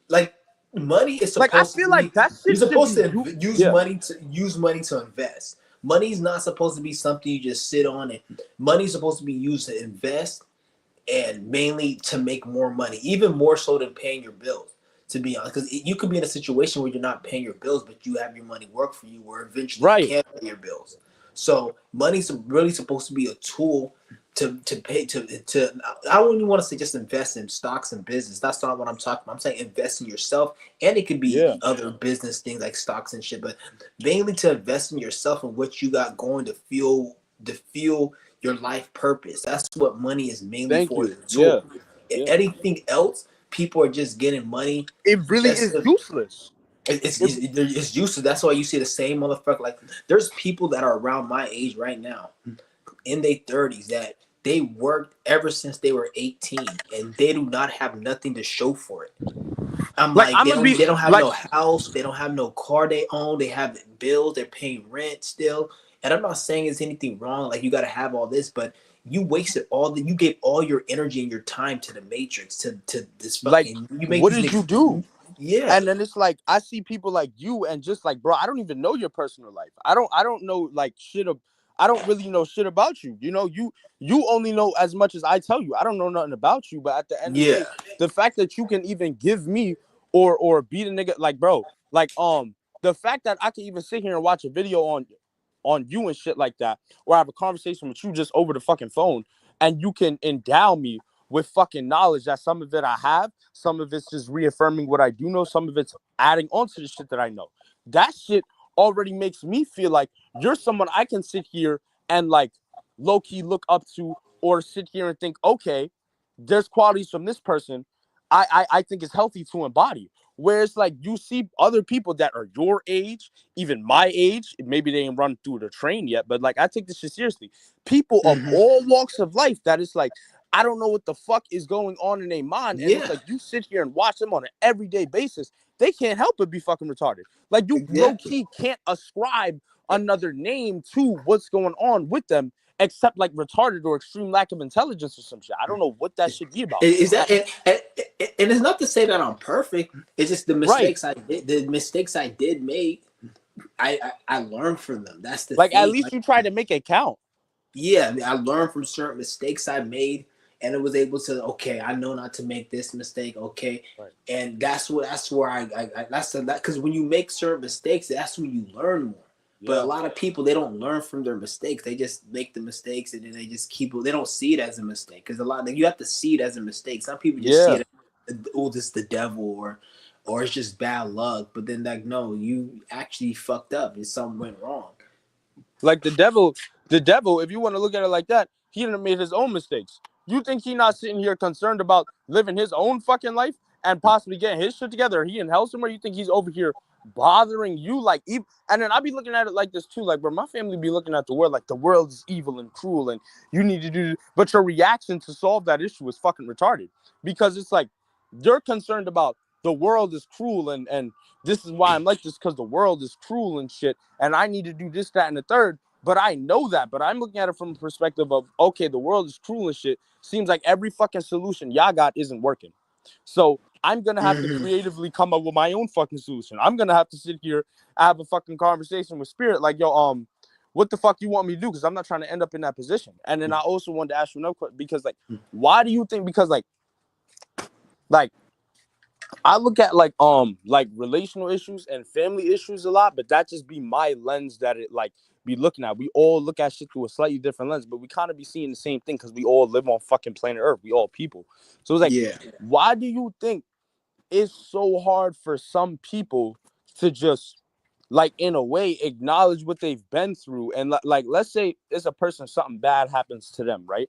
like money is Like I supposed to feel like be, that you're shit should supposed be to you. use Yeah. money to invest. Money's not supposed to be something you just sit on it. Money's supposed to be used to invest and mainly to make more money, even more so than paying your bills. To be honest, because you could be in a situation where you're not paying your bills, but you have your money work for you, where eventually you Right. can pay your bills. So money's really supposed to be a tool to pay to. I don't even want to say just invest in stocks and business. That's not what I'm talking about. I'm saying invest in yourself, and it could Yeah. be other business things like stocks and shit. But mainly to invest in yourself and what you got going to fuel your life purpose. That's what money is mainly Thank for, as you. a Yeah. tool. Yeah. Anything else, people are just getting money It really just is to, useless. it's, It, it's it's useless. That's why you see the same motherfucker. Like there's people that are around my age right now, in their 30s, that they worked ever since they were 18, and they do not have nothing to show for it. I'm like like I'm gonna be they don't have like no house, they don't have no car they own, they have bills, they're paying rent still. And I'm not saying there's anything wrong, like you gotta have all this, but you gave all your energy and your time to the matrix, to this like fucking, you make what these did you niggas, do? yeah, And then it's like I see people like you and just like, bro, I don't even know your personal life. I don't know like I don't really know shit about you. You know, you only know as much as I tell you. I don't know nothing about you, but at the end of the yeah, day, the fact that you can even give me or beat a nigga like, bro, like the fact that I can even sit here and watch a video on you and shit like that, or have a conversation with you just over the fucking phone, and you can endow me with fucking knowledge that some of it I have, some of it's just reaffirming what I do know, some of it's adding on to the shit that I know. That shit already makes me feel like you're someone I can sit here and like low key look up to, or sit here and think, okay, there's qualities from this person I think is healthy to embody. Whereas like you see other people that are your age, even my age, maybe they ain't run through the train yet, but like I take this shit seriously. People of hmm, all walks of life that is like, I don't know what the fuck is going on in their mind. And it's yeah, like you sit here and watch them on an everyday basis. They can't help but be fucking retarded. Like you low exactly. key can't ascribe another name to what's going on with them except like retarded or extreme lack of intelligence or some shit. I don't know what that should be about. Is that and it's not to say that I'm perfect. It's just Right. the mistakes I did make. I learned from them. That's the Like at thing. least Like you try to make it count. yeah, I mean, I learned from certain mistakes I made, and it was able to, okay, I know not to make this mistake. Okay, Right. and that's where that's that, because when you make certain mistakes, that's when you learn more. But a Yeah. lot of people, they don't learn from their mistakes. They just make the mistakes, and then they just keep. They don't see it as a mistake, because a lot you have to see it as a mistake. Some people just see Yeah. it as, oh, this is the devil, or it's just bad luck. But then like no, you actually fucked up, and something went wrong. Like the devil, if you want to look at it like that, he done made his own mistakes. You think he not sitting here concerned about living his own fucking life and possibly getting his shit together? He in hell somewhere. You think he's over here bothering you like even? And then I be looking at it like this too, like bro, my family be looking at the world like the world is evil and cruel, and you need to do. But your reaction to solve that issue is fucking retarded because it's like you're concerned about the world is cruel and this is why I'm like this because the world is cruel and shit, and I need to do this, that, and the third. But I know that. But I'm looking at it from a perspective of, okay, the world is cruel and shit. Seems like every fucking solution y'all got isn't working. So I'm gonna have to Mm-hmm. creatively come up with my own fucking solution. I'm gonna have to sit here, have a fucking conversation with spirit, like, yo, what the fuck you want me to do? Because I'm not trying to end up in that position. And then I also wanted to ask you another question because, like, why do you think? Because, like I look at like relational issues and family issues a lot, but that just be my lens that it like be looking at. We all look at shit through a slightly different lens, but we kind of be seeing the same thing because we all live on fucking planet Earth. We all people. So it's like, Yeah. why do you think it's so hard for some people to just like in a way acknowledge what they've been through and like let's say it's a person something bad happens to them, right?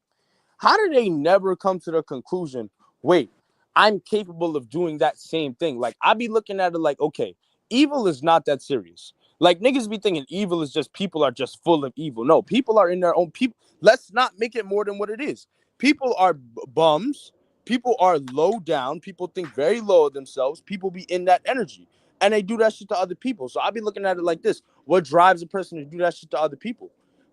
How do they never come to the conclusion, wait, I'm capable of doing that same thing? Like, I be looking at it like, okay, evil is not that serious. Like, niggas be thinking evil is just people are just full of evil. No, people are in their own people. Let's not make it more than what it is. People are bums. People are low down. People think very low of themselves. People be in that energy. And they do that shit to other people. So I be looking at it like this. What drives a person to do that shit to other people?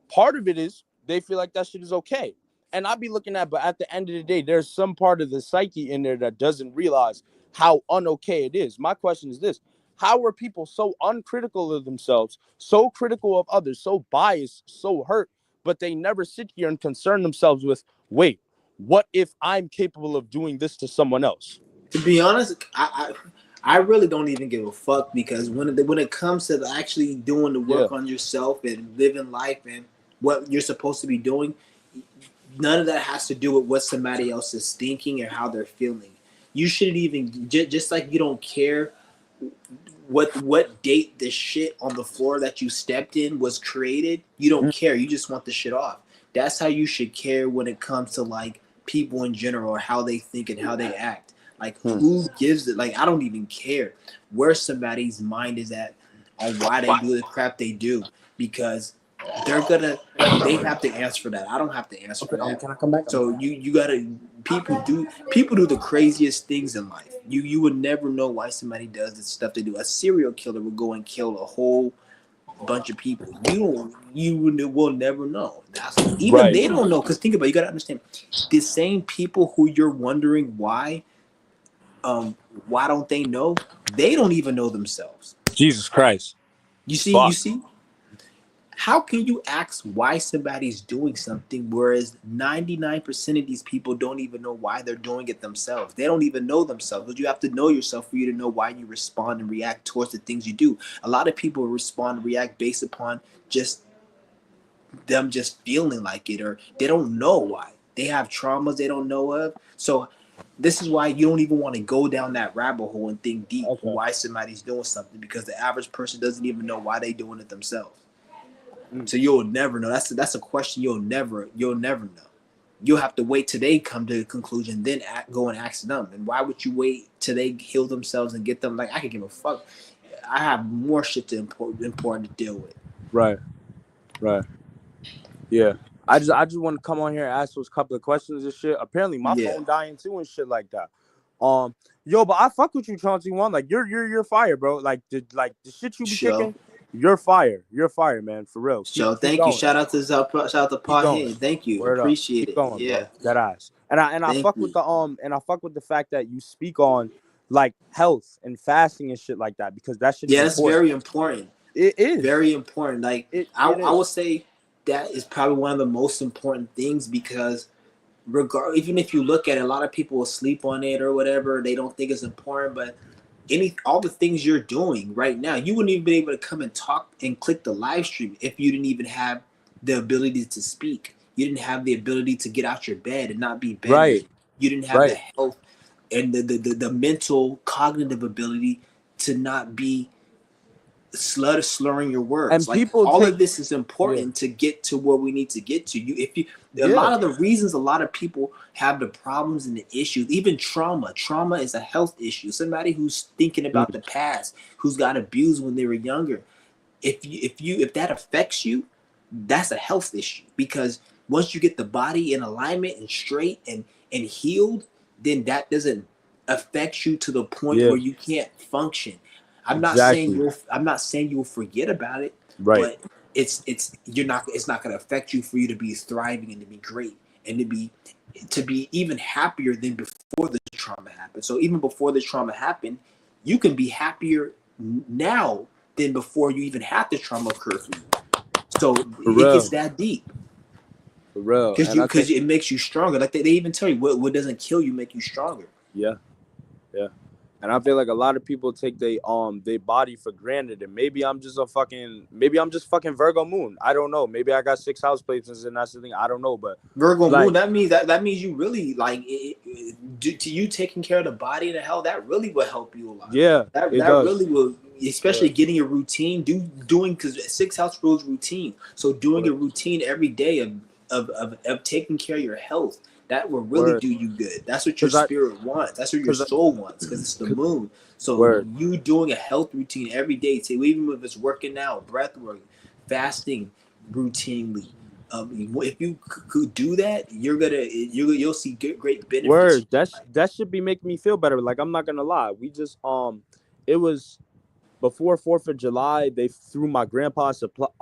Part of it is they feel like that shit is okay. And I'd be looking at, but at the end of the day, there's some part of the psyche in there that doesn't realize how unokay it is. My question is this: how are people so uncritical of themselves, so critical of others, so biased, so hurt, but they never sit here and concern themselves with, wait, what if I'm capable of doing this to someone else? To be honest, I really don't even give a fuck because when it comes to actually doing the Yeah. work on yourself and living life and what you're supposed to be doing, none of that has to do with what somebody else is thinking or how they're feeling. You shouldn't even just like you don't care what date the shit on the floor that you stepped in was created. You don't care. You just want the shit off. That's how you should care when it comes to like people in general or how they think and how they act. Like who gives it? Like I don't even care where somebody's mind is at on why they do the crap they do because they're gonna they have to answer for that. I don't have to answer Okay, for that. can I come back? So you gotta people do the craziest things in life. You would never know why somebody does the stuff they do. A serial killer would go and kill a whole bunch of people. Will never know. Even Right. they don't know because think about it, you gotta understand the same people who you're wondering why don't they know? They don't even know themselves. Jesus Christ. You Fuck. see, how can you ask why somebody's doing something whereas 99% of these people don't even know why they're doing it themselves? They don't even know themselves. But you have to know yourself for you to know why you respond and react towards the things you do. A lot of people respond and react based upon just them just feeling like it or they don't know why. They have traumas they don't know of. So this is why you don't even want to go down that rabbit hole and think deep Okay. why somebody's doing something because the average person doesn't even know why they're doing it themselves. So you'll never know. That's a question you'll never know. You'll have to wait till they come to a conclusion, then go and ask them. And why would you wait till they heal themselves and get them? Like I could give a fuck. I have more shit to important to deal with. Right. Right. Yeah. I just want to come on here and ask those couple of questions and shit. Apparently my Yeah, phone dying too and shit like that. Yo, but I fuck with you, Chauncey One. Like you're fire, bro. Like the shit you be show. kicking, you're fire. You're fire, man. For real. So Keep thank you. going. Shout out to Keep Paul going. Head. Thank you. Word up. Appreciate Keep it. going, Yeah. bro. That ass. And I Thank fuck with you. the fact that you speak on like health and fasting and shit like that because that shit is Yeah, that's important. very important. It is. Very important. Like It I would is. say that is probably one of the most important things because even if you look at it, a lot of people will sleep on it or whatever. They don't think it's important, but all the things you're doing right now, you wouldn't even be able to come and talk and click the live stream if you didn't even have the ability to speak. You didn't have the ability to get out your bed and not be Right. bedridden. You didn't have the Right. health and the mental cognitive ability to not be slurring your words. And Like people all take of this is yeah. important to get to where we need to get to. A Yeah. lot of the reasons a lot of people have the problems and the issues, even trauma. Trauma is a health issue. Somebody who's thinking about the past, who's got abused when they were younger, if that affects you, that's a health issue because once you get the body in alignment and straight and healed, then that doesn't affect you to the point Yeah. where you can't function. Exactly. I'm not saying you'll forget about it, Right. but it's not going to affect you for you to be thriving and to be great and to be even happier than before the trauma happened. So even before the trauma happened, you can be happier now than before you even had the trauma occur for you. So For it gets real. that deep For real. because And you I think because it makes you stronger. Like they even tell you what doesn't kill you make you stronger. yeah. Yeah. And I feel like a lot of people take they body for granted, and maybe I'm just fucking Virgo moon. I don't know. Maybe I got 6 house placements and that's the thing. I don't know, but Virgo moon. like That means you really like to you taking care of the body and the health. That really will help you a lot. yeah, it That does. really will, Yeah, especially getting a routine. Doing because six house rules routine. So doing a word, routine every day of taking care of your health. That will really word. do you good. That's what your Cause I, spirit wants. That's what your cause I, soul wants because it's the moon. So word. you doing a health routine every day, say even if it's working out, breath work, fasting routinely, if you could do that, you'll see great benefits. Word. That should be making me feel better. Like I'm not gonna lie. We just it was before 4th of July, they threw my grandpa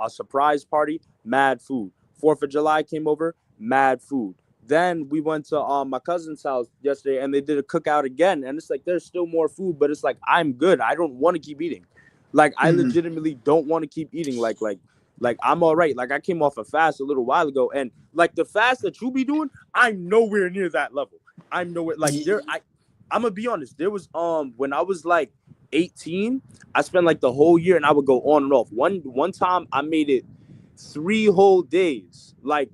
a surprise party, mad food. 4th of July came over, mad food. Then we went to my cousin's house yesterday, and they did a cookout again. And it's like there's still more food, but it's like I'm good. I don't want to keep eating. Like I Mhm. legitimately don't want to keep eating. Like I'm all right. Like I came off a fast a little while ago, and like the fast that you be doing, I'm nowhere near that level. I'm nowhere like there. Ye- I'm gonna be honest. There was when I was like 18, I spent like the whole year, and I would go on and off. One time I made it 3 whole days. Like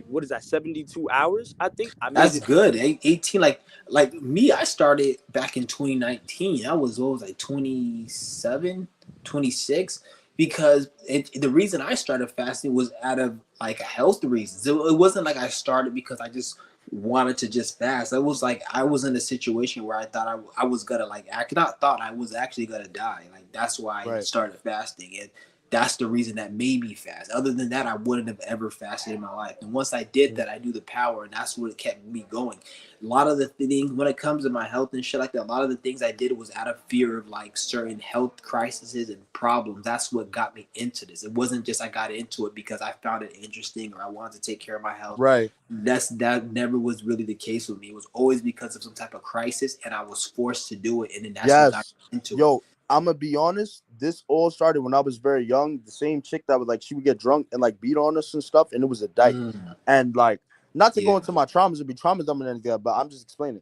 what is that? 72 hours. I think I made That's it. good. 18, like me, I started back in 2019. I was what was like 27, 26, because the reason I started fasting was out of like a health reasons. It wasn't like I started because I just wanted to just fast. It was like I was in a situation where I thought I was gonna like act not thought I was actually gonna die. Like that's why I Right. started fasting, and that's the reason that made me fast. Other than that, I wouldn't have ever fasted in my life. And once I did that, I knew the power, and that's what kept me going. A lot of the things when it comes to my health and shit like that, a lot of the things I did was out of fear of like certain health crises and problems. That's what got me into this. It wasn't just I got into it because I found it interesting or I wanted to take care of my health. Right. That never was really the case with me. It was always because of some type of crisis, and I was forced to do it, and then that's what got Yes. me into it. Yo, I'm gonna be honest. This all started when I was very young. The same chick that would like she would get drunk and like beat on us and stuff, and it was a dyke. Mm, And like, not to go yeah. into my traumas and be trauma dumbing and anything, but I'm just explaining.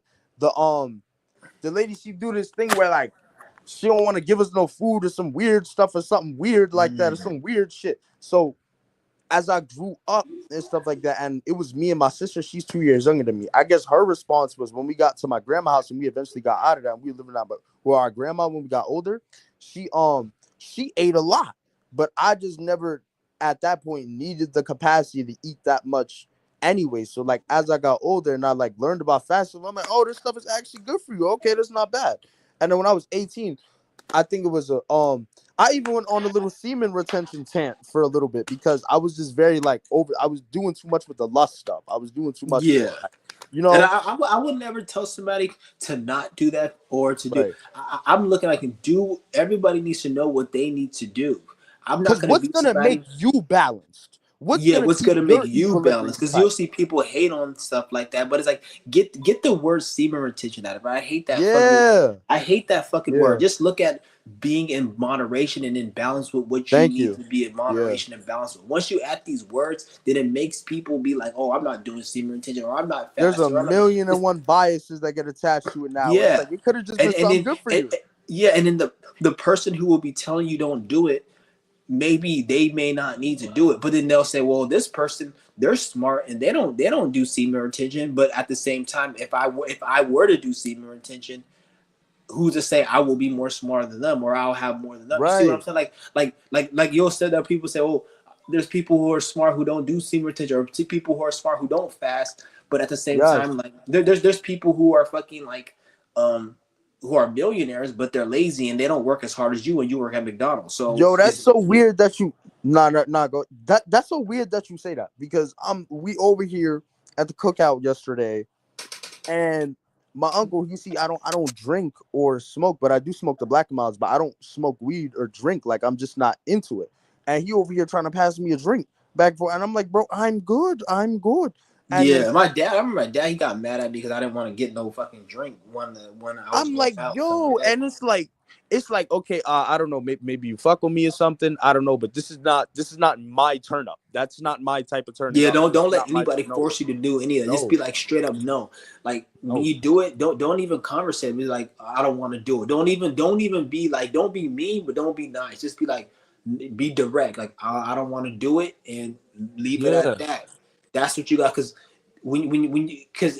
The lady she do this thing where like she don't want to give us no food or some weird stuff or something weird like that or Mm, some weird shit. So as I grew up and stuff like that, and it was me and my sister. She's 2 years younger than me. I guess her response was when we got to my grandma's house and we eventually got out of that. And we were living out, but where our grandma when we got older, she she ate a lot, but I just never at that point needed the capacity to eat that much anyway. So like as I got older and I like learned about fasting, I'm like, oh, this stuff is actually good for you. Okay, that's not bad. And then when I was 18, I think it was a I even went on a little semen retention tent for a little bit because I was just very like over. I was doing too much with the lust stuff. I was doing too much with yeah. it. You And know, I would never tell somebody to not do that or to do. right? I'm looking like do. Everybody needs to know what they need to do. I'm not Because gonna what's be gonna make somebody. you balanced? What's Yeah, gonna what's keep gonna make your you balanced? equilibrium Because you'll tight? see people hate on stuff like that, but it's like get the word semen retention out of it. I hate that fucking. Yeah, I hate that fucking word. yeah. Just look at being in moderation and in balance with what you Thank need you. to be in Yeah. moderation and balance with. Once you add these words, then it makes people be like, "Oh, I'm not doing semen retention, or I'm not There's a fasting, or I'm not." million and It's, one biases that get attached to it now. It's yeah, like it could have just been and something then good for you. yeah, and then the person who will be telling you don't do it, maybe they may not need to do it, but then they'll say, well, this person, they're smart and they don't do semen retention, but at the same time, if I were to do semen retention, who's to say I will be more smarter than them or I'll have more than them? You see what I'm Right. saying? Like you said that people say, oh, there's people who are smart who don't do semen retention, or people who are smart who don't fast, but at the same time, Yes. like there's people who are fucking like um who are millionaires, but they're lazy and they don't work as hard as you and you work at McDonald's. So Yo, that's it's so weird that you nah go that's so weird that you say that because we over here at the cookout yesterday and my uncle he see I don't drink or smoke but I do smoke the black miles but I don't smoke weed or drink like I'm just not into it and he over here trying to pass me a drink back for and I'm like bro I'm good and then yeah, my dad. I remember my dad. He got mad at me because I didn't want to get no fucking drink when I was I'm going like, out and stuff like yo, that. and it's like, okay, I don't know, maybe you fuck with me or something. I don't know, but this is not my turn up. That's not my type of turning Yeah, up. don't This don't is let not my anybody no, force you to do any of that. Just be no, like straight up no. Like when no. you do it, don't even conversate. Be like I don't want to do it. Don't even be like don't be mean, but don't be nice. Just be like be direct. Like I don't want to do it and leave it at Yeah, that. That's what you got because when you because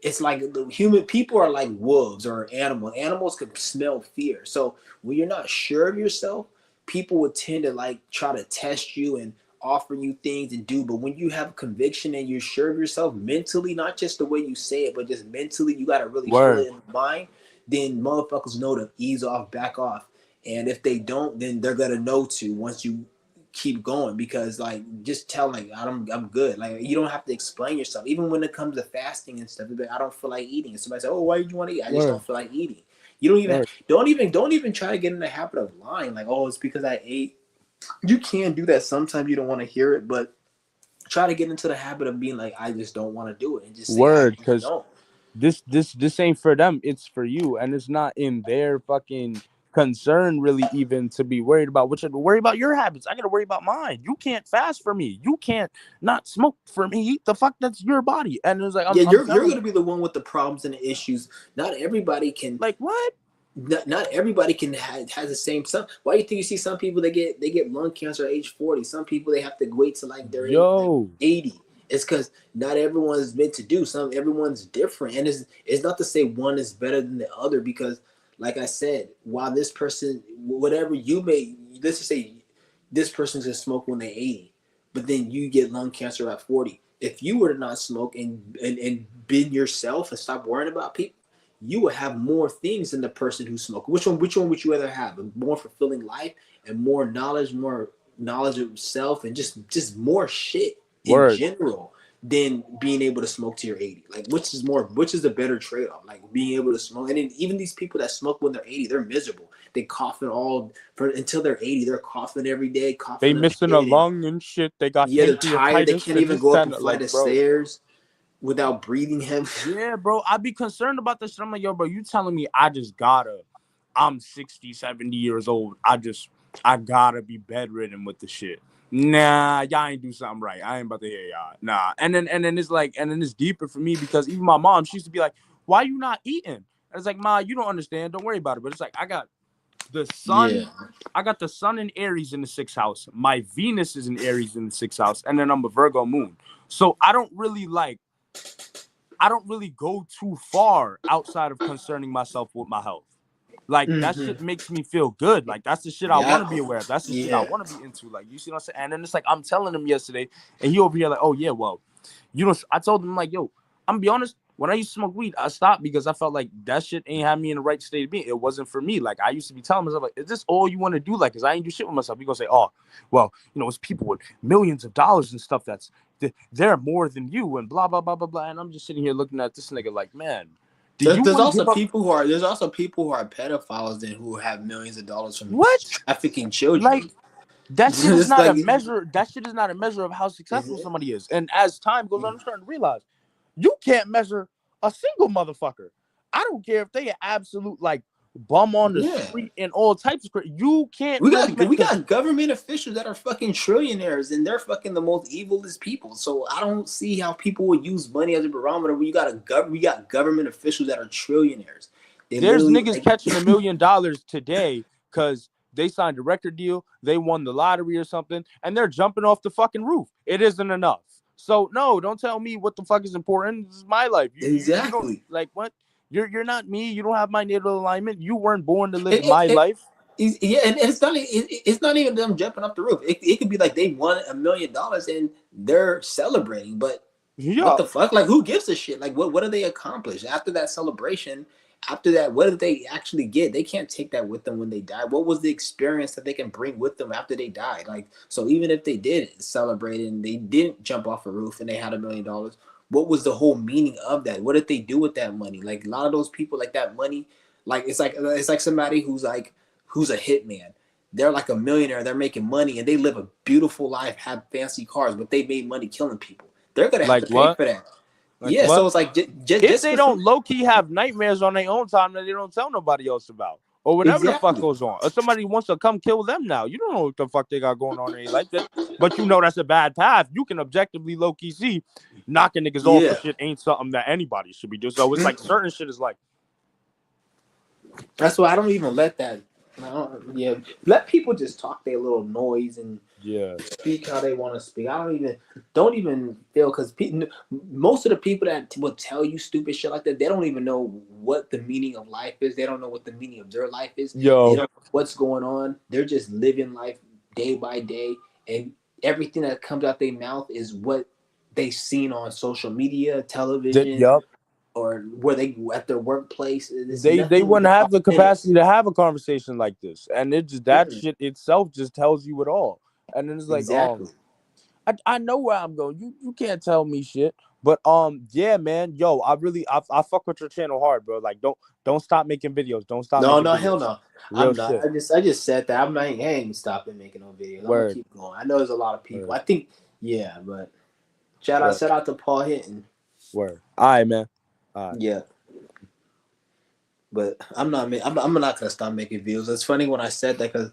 it's like the human people are like wolves or animals. Animals can smell fear. So when you're not sure of yourself, people would tend to like try to test you and offer you things and do. But when you have conviction and you're sure of yourself mentally, not just the way you say it, but just mentally, you got to really feel word. it in the mind, then motherfuckers know to ease off, back off. And if they don't, then they're going to know to once you keep going, because like just tell like I'm good. Like you don't have to explain yourself. Even when it comes to fasting and stuff, like, I don't feel like eating. And somebody say, "Oh, why do you want to eat?" I just Word, don't feel like eating. You don't even word, don't even try to get in the habit of lying. Like, oh, it's because I ate. You can do that sometimes. You don't want to hear it, but try to get into the habit of being like, I just don't want to do it, and just say I word. just Because don't. this ain't for them. It's for you, and it's not in their fucking concern really even to be worried about what you worry about your habits. I gotta worry about mine. You can't fast for me. You can't not smoke for me. The fuck, that's your body. And it's like Yeah, I'm you're telling, gonna be the one with the problems and the issues. Not everybody can. like what? Not everybody can has the same. Some why do you think you see some people they get lung cancer at age 40? Some people they have to wait till like they're like Yo, 80. It's because not everyone's meant to do. Everyone's different, and it's not to say one is better than the other, because like I said, while this person, whatever you may, let's just say this person's gonna smoke when they're 80, but then you get lung cancer at 40. If you were to not smoke and been yourself and stop worrying about people, you would have more things than the person who smoked. Which one would you rather have? A more fulfilling life and more knowledge of self, and just more shit in word. general than being able to smoke to your 80. Like which is the better trade-off? Like being able to smoke, and then even these people that smoke when they're 80, they're miserable. They coughing all for until they're 80. They're coughing every day, They coughing up missing a shit, and lung and shit. They got yeah, they're tired. They pancreatitis can't and even this, go up that, a and flight like, of bro. stairs without breathing heavy. Yeah, bro. I be concerned about this shit. I'm like, yo, bro, you telling me I'm 60, 70 years old. I gotta be bedridden with the shit. Nah, y'all ain't do something right. I ain't about to hear y'all. Nah. And then it's like, and then it's deeper for me because even my mom, she used to be like, why you not eating? And it's like, Ma, you don't understand. Don't worry about it. But it's like, the Yeah. sun, I got the sun in Aries in the sixth house. My Venus is in Aries in the sixth house, and then I'm a Virgo moon. So I don't really go too far outside of concerning myself with my health. Like that Mm-hmm. shit makes me feel good. Like that's the shit I want Yeah. to be aware of. That's the shit I Yeah. want to be into. Like you see what I'm saying? And then it's like I'm telling him yesterday, and he over here like, oh yeah, well, you know, I told him like, yo, I'm gonna be honest. When I used to smoke weed, I stopped because I felt like that shit ain't had me in the right state of being. It wasn't for me. Like I used to be telling myself, like, is this all you want to do? Like, cause I ain't do shit with myself. He gonna say, oh, well, you know, it's people with millions of dollars and stuff they're more than you and blah blah blah blah blah. And I'm just sitting here looking at this nigga like, man, do you There's want to also give up? people who are there's also people who are pedophiles and who have millions of dollars from What? trafficking children. Like that shit is It's not like a measure. That shit is not a measure of how is successful it? somebody is. And as time goes on, I'm starting to realize you can't measure a single motherfucker. I don't care if they an absolute like bum on the Yeah. street and all types of crazy. You can't We really got we because got government officials that are fucking trillionaires, and they're fucking the most evilest people. So I don't see how people would use money as a barometer when we got government officials that are trillionaires. They there's literally niggas like catching $1 million today because they signed a record deal, they won the lottery or something, and they're jumping off the fucking roof. It isn't enough. So no, don't tell me what the fuck is important. This is my life. You don't exactly. like what? You're not me. You don't have my natal alignment. You weren't born to live It, my it, life. Yeah, and it's not even them jumping off the roof. It could be like they won $1 million and they're celebrating, but what Yeah, the fuck? Like, who gives a shit? Like, what do they accomplish after that celebration? After that, what did they actually get? They can't take that with them when they die. What was the experience that they can bring with them after they died? Like, so even if they did celebrate and they didn't jump off a roof and they had $1 million, what was the whole meaning of that? What did they do with that money? Like a lot of those people, like that money, like it's like somebody who's a hitman. They're like a millionaire. They're making money and they live a beautiful life, have fancy cars, but they made money killing people. They're gonna have like to pay what? for that. Like Yeah, so what? it's like If just they because don't low key have nightmares on their own time that they don't tell nobody else about, or whatever the fuck exactly. goes on, or somebody wants to come kill them now, you don't know what the fuck they got going on in their life. But you know that's a bad path. You can objectively low key see knocking niggas off for Yeah, shit ain't something that anybody should be doing. So it's like certain shit is like, that's why I don't even let that. Yeah, let people just talk their little noise and yeah, speak how they want to speak. I don't even feel because most of the people that will tell you stupid shit like that, they don't even know what the meaning of life is. They don't know what the meaning of their life is. They yo, don't know what's going on. They're just living life day by day, and everything that comes out their mouth is what they've seen on social media, television, yup. or where they at their workplace. There's They nothing wouldn't have the authentic. capacity to have a conversation like this, and it just that Mm-mm. shit itself just tells you it all. And then it's like, Exactly. I know where I'm going. You can't tell me shit. But yeah, man, yo, I fuck with your channel hard, bro. Like, don't stop making videos. Don't stop No, making no, hell videos. no. Real I'm not. shit. I just said that. I ain't stopping making no videos. I'm gonna Word, keep going. I know there's a lot of people. word, I think, yeah, but word, shout out to Paul Hinton. word. All right, man. All right. Yeah, but I'm not gonna stop making videos. It's funny when I said that because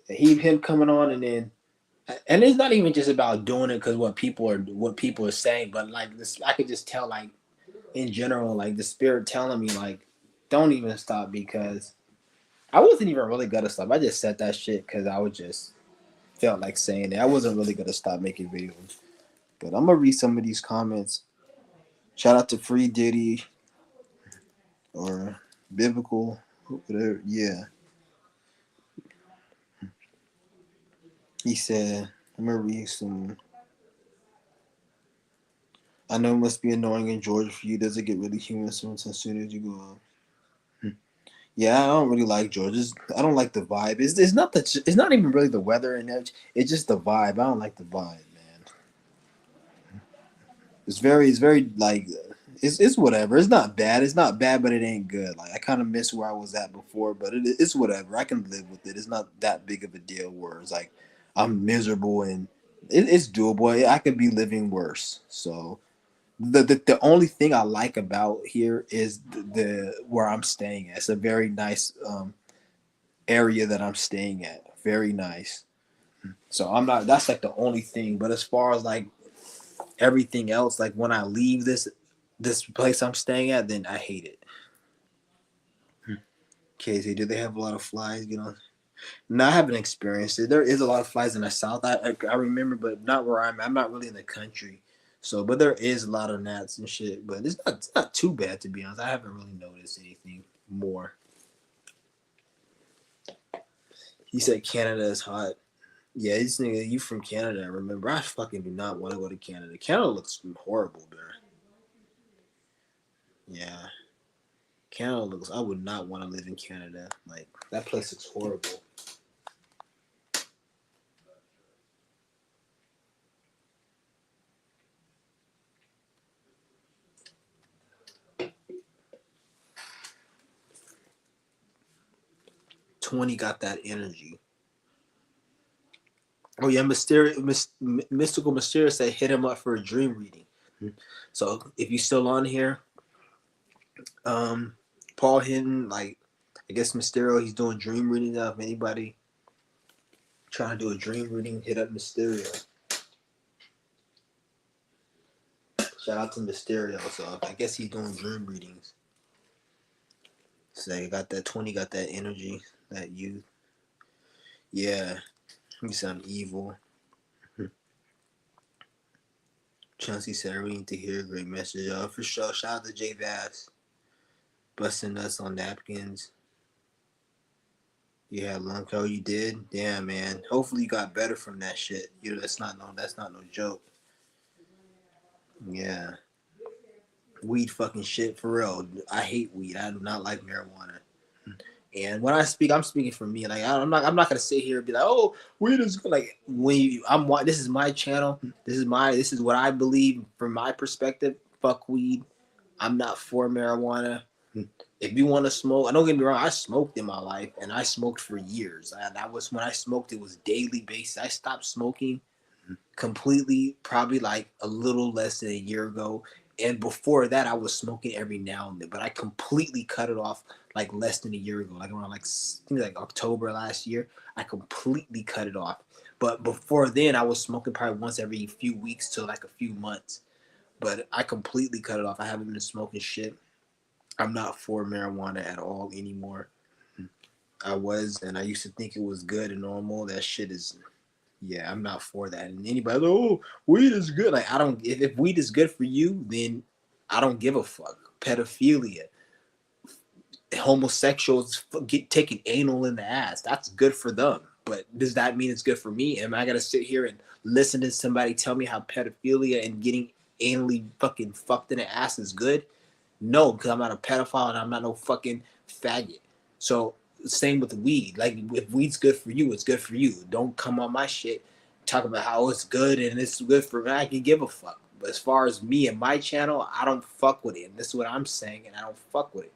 him coming on and it's not even just about doing it because what people are saying, but like this, I could just tell like in general, like the spirit telling me like, don't even stop because I wasn't even really gonna stop. I just said that shit because I was just felt like saying it. I wasn't really gonna stop making videos. But I'm gonna read some of these comments. Shout out to Free Diddy or Biblical, whatever. Yeah, he said. I'm gonna read some. I know it must be annoying in Georgia for you. Does it get really humorous as soon as you go on? Yeah, I don't really like Georgia. I don't like the vibe. It's not the. It's not even really the weather and that. It's just the vibe. I don't like the vibe, man. It's very like it's whatever. It's not bad. It's not bad, but it ain't good. Like I kind of miss where I was at before, but it's whatever. I can live with it. It's not that big of a deal. Where it's like I'm miserable and it's doable. I could be living worse. So the only thing I like about here is the where I'm staying at. It's a very nice area that I'm staying at. Very nice. So I'm not. That's like the only thing. But as far as like everything else, like when I leave this place I'm staying at, then I hate it. Casey, do they have a lot of flies? You know, no, I haven't experienced it. There is a lot of flies in the south. I remember, but not where I'm. I'm not really in the country, so but there is a lot of gnats and shit. But it's not too bad to be honest. I haven't really noticed anything more. He said Canada is hot. Yeah, this nigga, you from Canada? Remember, I fucking do not want to go to Canada. Canada looks horrible, bro. Yeah, Canada looks. I would not want to live in Canada. Like that place looks horrible. 20 got that energy. Oh yeah, mystical mysterious said hit him up for a dream reading. So if you still on here, um, Paul Hinton, like I guess Mysterio, he's doing dream readings now. If anybody trying to do a dream reading, hit up Mysterio. Shout out to Mysterio. So I guess he's doing dream readings. So you got that 20, got that energy, that youth. Yeah, you sound evil. Chauncey said, we need to hear a great message. For sure. Shout out to Jay Bass. Busting us on napkins. You had lung cold. You did? Damn, man. Hopefully you got better from that shit. You know, that's not no joke. Yeah. Weed fucking shit for real. I hate weed. I do not like marijuana. And when I speak, I'm speaking for me. Like I'm not gonna sit here and be like, oh, weed is good. Like when this is my channel. This is what I believe from my perspective. Fuck weed. I'm not for marijuana. If you want to smoke, I don't get me wrong. I smoked in my life, and I smoked for years. And that was when I smoked. It was daily basis. I stopped smoking completely, probably like a little less than a year ago. And before that, I was smoking every now and then, but I completely cut it off like less than a year ago, like around like I think like October last year. I completely cut it off. But before then, I was smoking probably once every few weeks to like a few months. But I completely cut it off. I haven't been smoking shit. I'm not for marijuana at all anymore. I was, and I used to think it was good and normal. That shit is, yeah, I'm not for that. And anybody, oh, weed is good. Like I don't. If weed is good for you, then I don't give a fuck. Pedophilia, homosexuals get taking anal in the ass. That's good for them. But does that mean it's good for me? Am I gonna sit here and listen to somebody tell me how pedophilia and getting anally fucking fucked in the ass is good? No, because I'm not a pedophile and I'm not no fucking faggot. So same with weed. Like if weed's good for you, it's good for you. Don't come on my shit talk about how it's good and it's good for me. I can give a fuck. But as far as me and my channel, I don't fuck with it. And this is what I'm saying, and I don't fuck with it.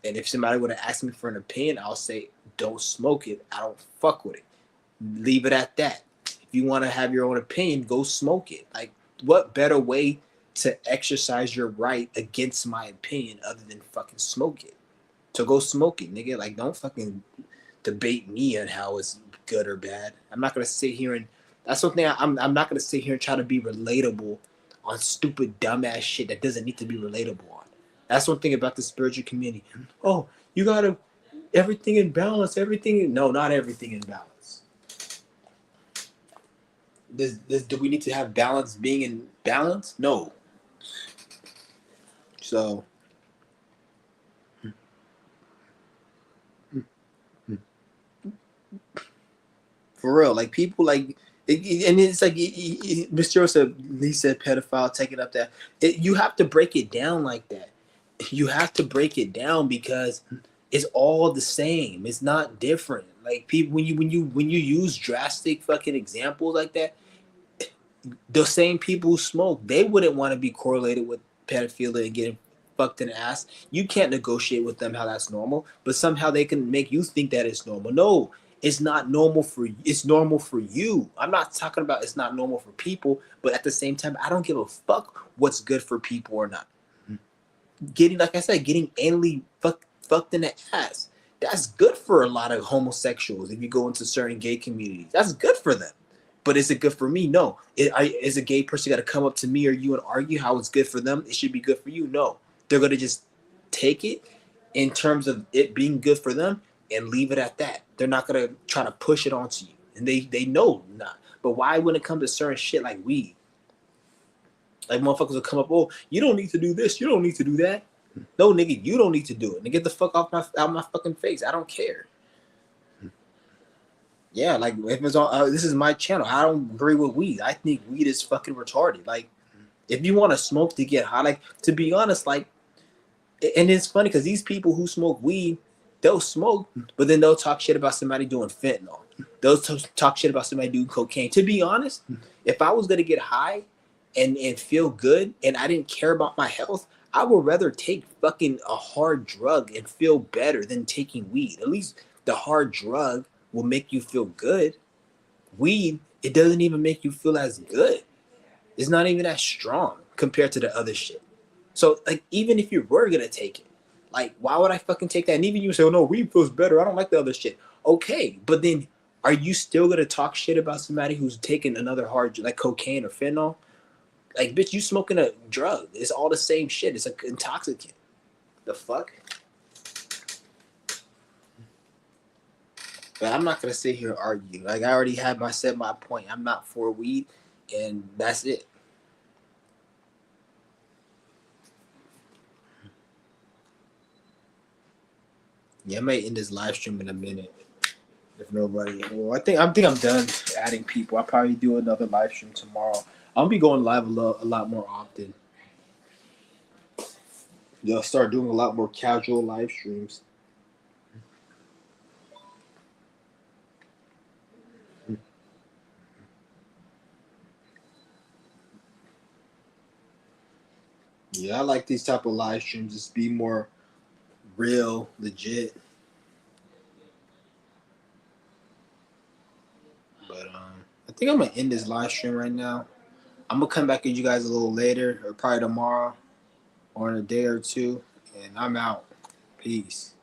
And if somebody would have asked me for an opinion, I'll say, don't smoke it. I don't fuck with it. Leave it at that. If you want to have your own opinion, go smoke it. Like, what better way to exercise your right against my opinion other than fucking smoke it? So go smoke it, nigga. Like, don't fucking debate me on how it's good or bad. I'm not gonna sit here and that's something I'm not gonna sit here and try to be relatable on stupid dumbass shit that doesn't need to be relatable on. That's one thing about the spiritual community. Oh, you gotta everything in balance. Everything no, not everything in balance. Do we need to have balance being in balance? No. So for real, like people like, and it's like Mr. said. He said pedophile taking up that. You have to break it down like that. You have to break it down because it's all the same. It's not different. Like people, when you use drastic fucking examples like that, the same people who smoke, they wouldn't want to be correlated with pedophilia and getting fucked in the ass. You can't negotiate with them how that's normal, but somehow they can make you think that it's normal. No, it's not normal for you. It's normal for you. I'm not talking about it's not normal for people, but at the same time, I don't give a fuck what's good for people or not. Getting, like I said, getting anally fucked in the ass. That's good for a lot of homosexuals. If you go into certain gay communities, that's good for them. But is it good for me? No. Is a gay person got to come up to me or you and argue how it's good for them? It should be good for you. No. They're going to just take it in terms of it being good for them and leave it at that. They're not going to try to push it onto you. And they know not. But why when it comes to certain shit like weed? Like motherfuckers will come up, oh, you don't need to do this. You don't need to do that. No, nigga, you don't need to do it. And get the fuck off my fucking face. I don't care. Yeah, like if it's on, this is my channel. I don't agree with weed. I think weed is fucking retarded. Like, if you want to smoke to get high, like to be honest, like, and it's funny because these people who smoke weed, they'll smoke, but then they'll talk shit about somebody doing fentanyl. They'll talk shit about somebody doing cocaine. To be honest, if I was gonna get high and feel good and I didn't care about my health, I would rather take fucking a hard drug and feel better than taking weed. At least the hard drug will make you feel good. Weed, it doesn't even make you feel as good. It's not even that strong compared to the other shit. So like even if you were gonna take it, like why would I fucking take that? And even you say, oh no, weed feels better. I don't like the other shit. Okay, but then are you still gonna talk shit about somebody who's taking another hard like cocaine or fentanyl? Like bitch, you smoking a drug. It's all the same shit. It's an intoxicant. The fuck? But I'm not gonna sit here and argue. Like I already had said my point. I'm not for weed, and that's it. Yeah, I may end this live stream in a minute. If nobody, well, I think I'm done adding people. I'll probably do another live stream tomorrow. I'll be going live a lot more often. They'll start doing a lot more casual live streams. Yeah, I like these type of live streams. Just be more real, legit. But I think I'm gonna end this live stream right now. I'm gonna come back at you guys a little later, or probably tomorrow, or in a day or two, and I'm out. Peace.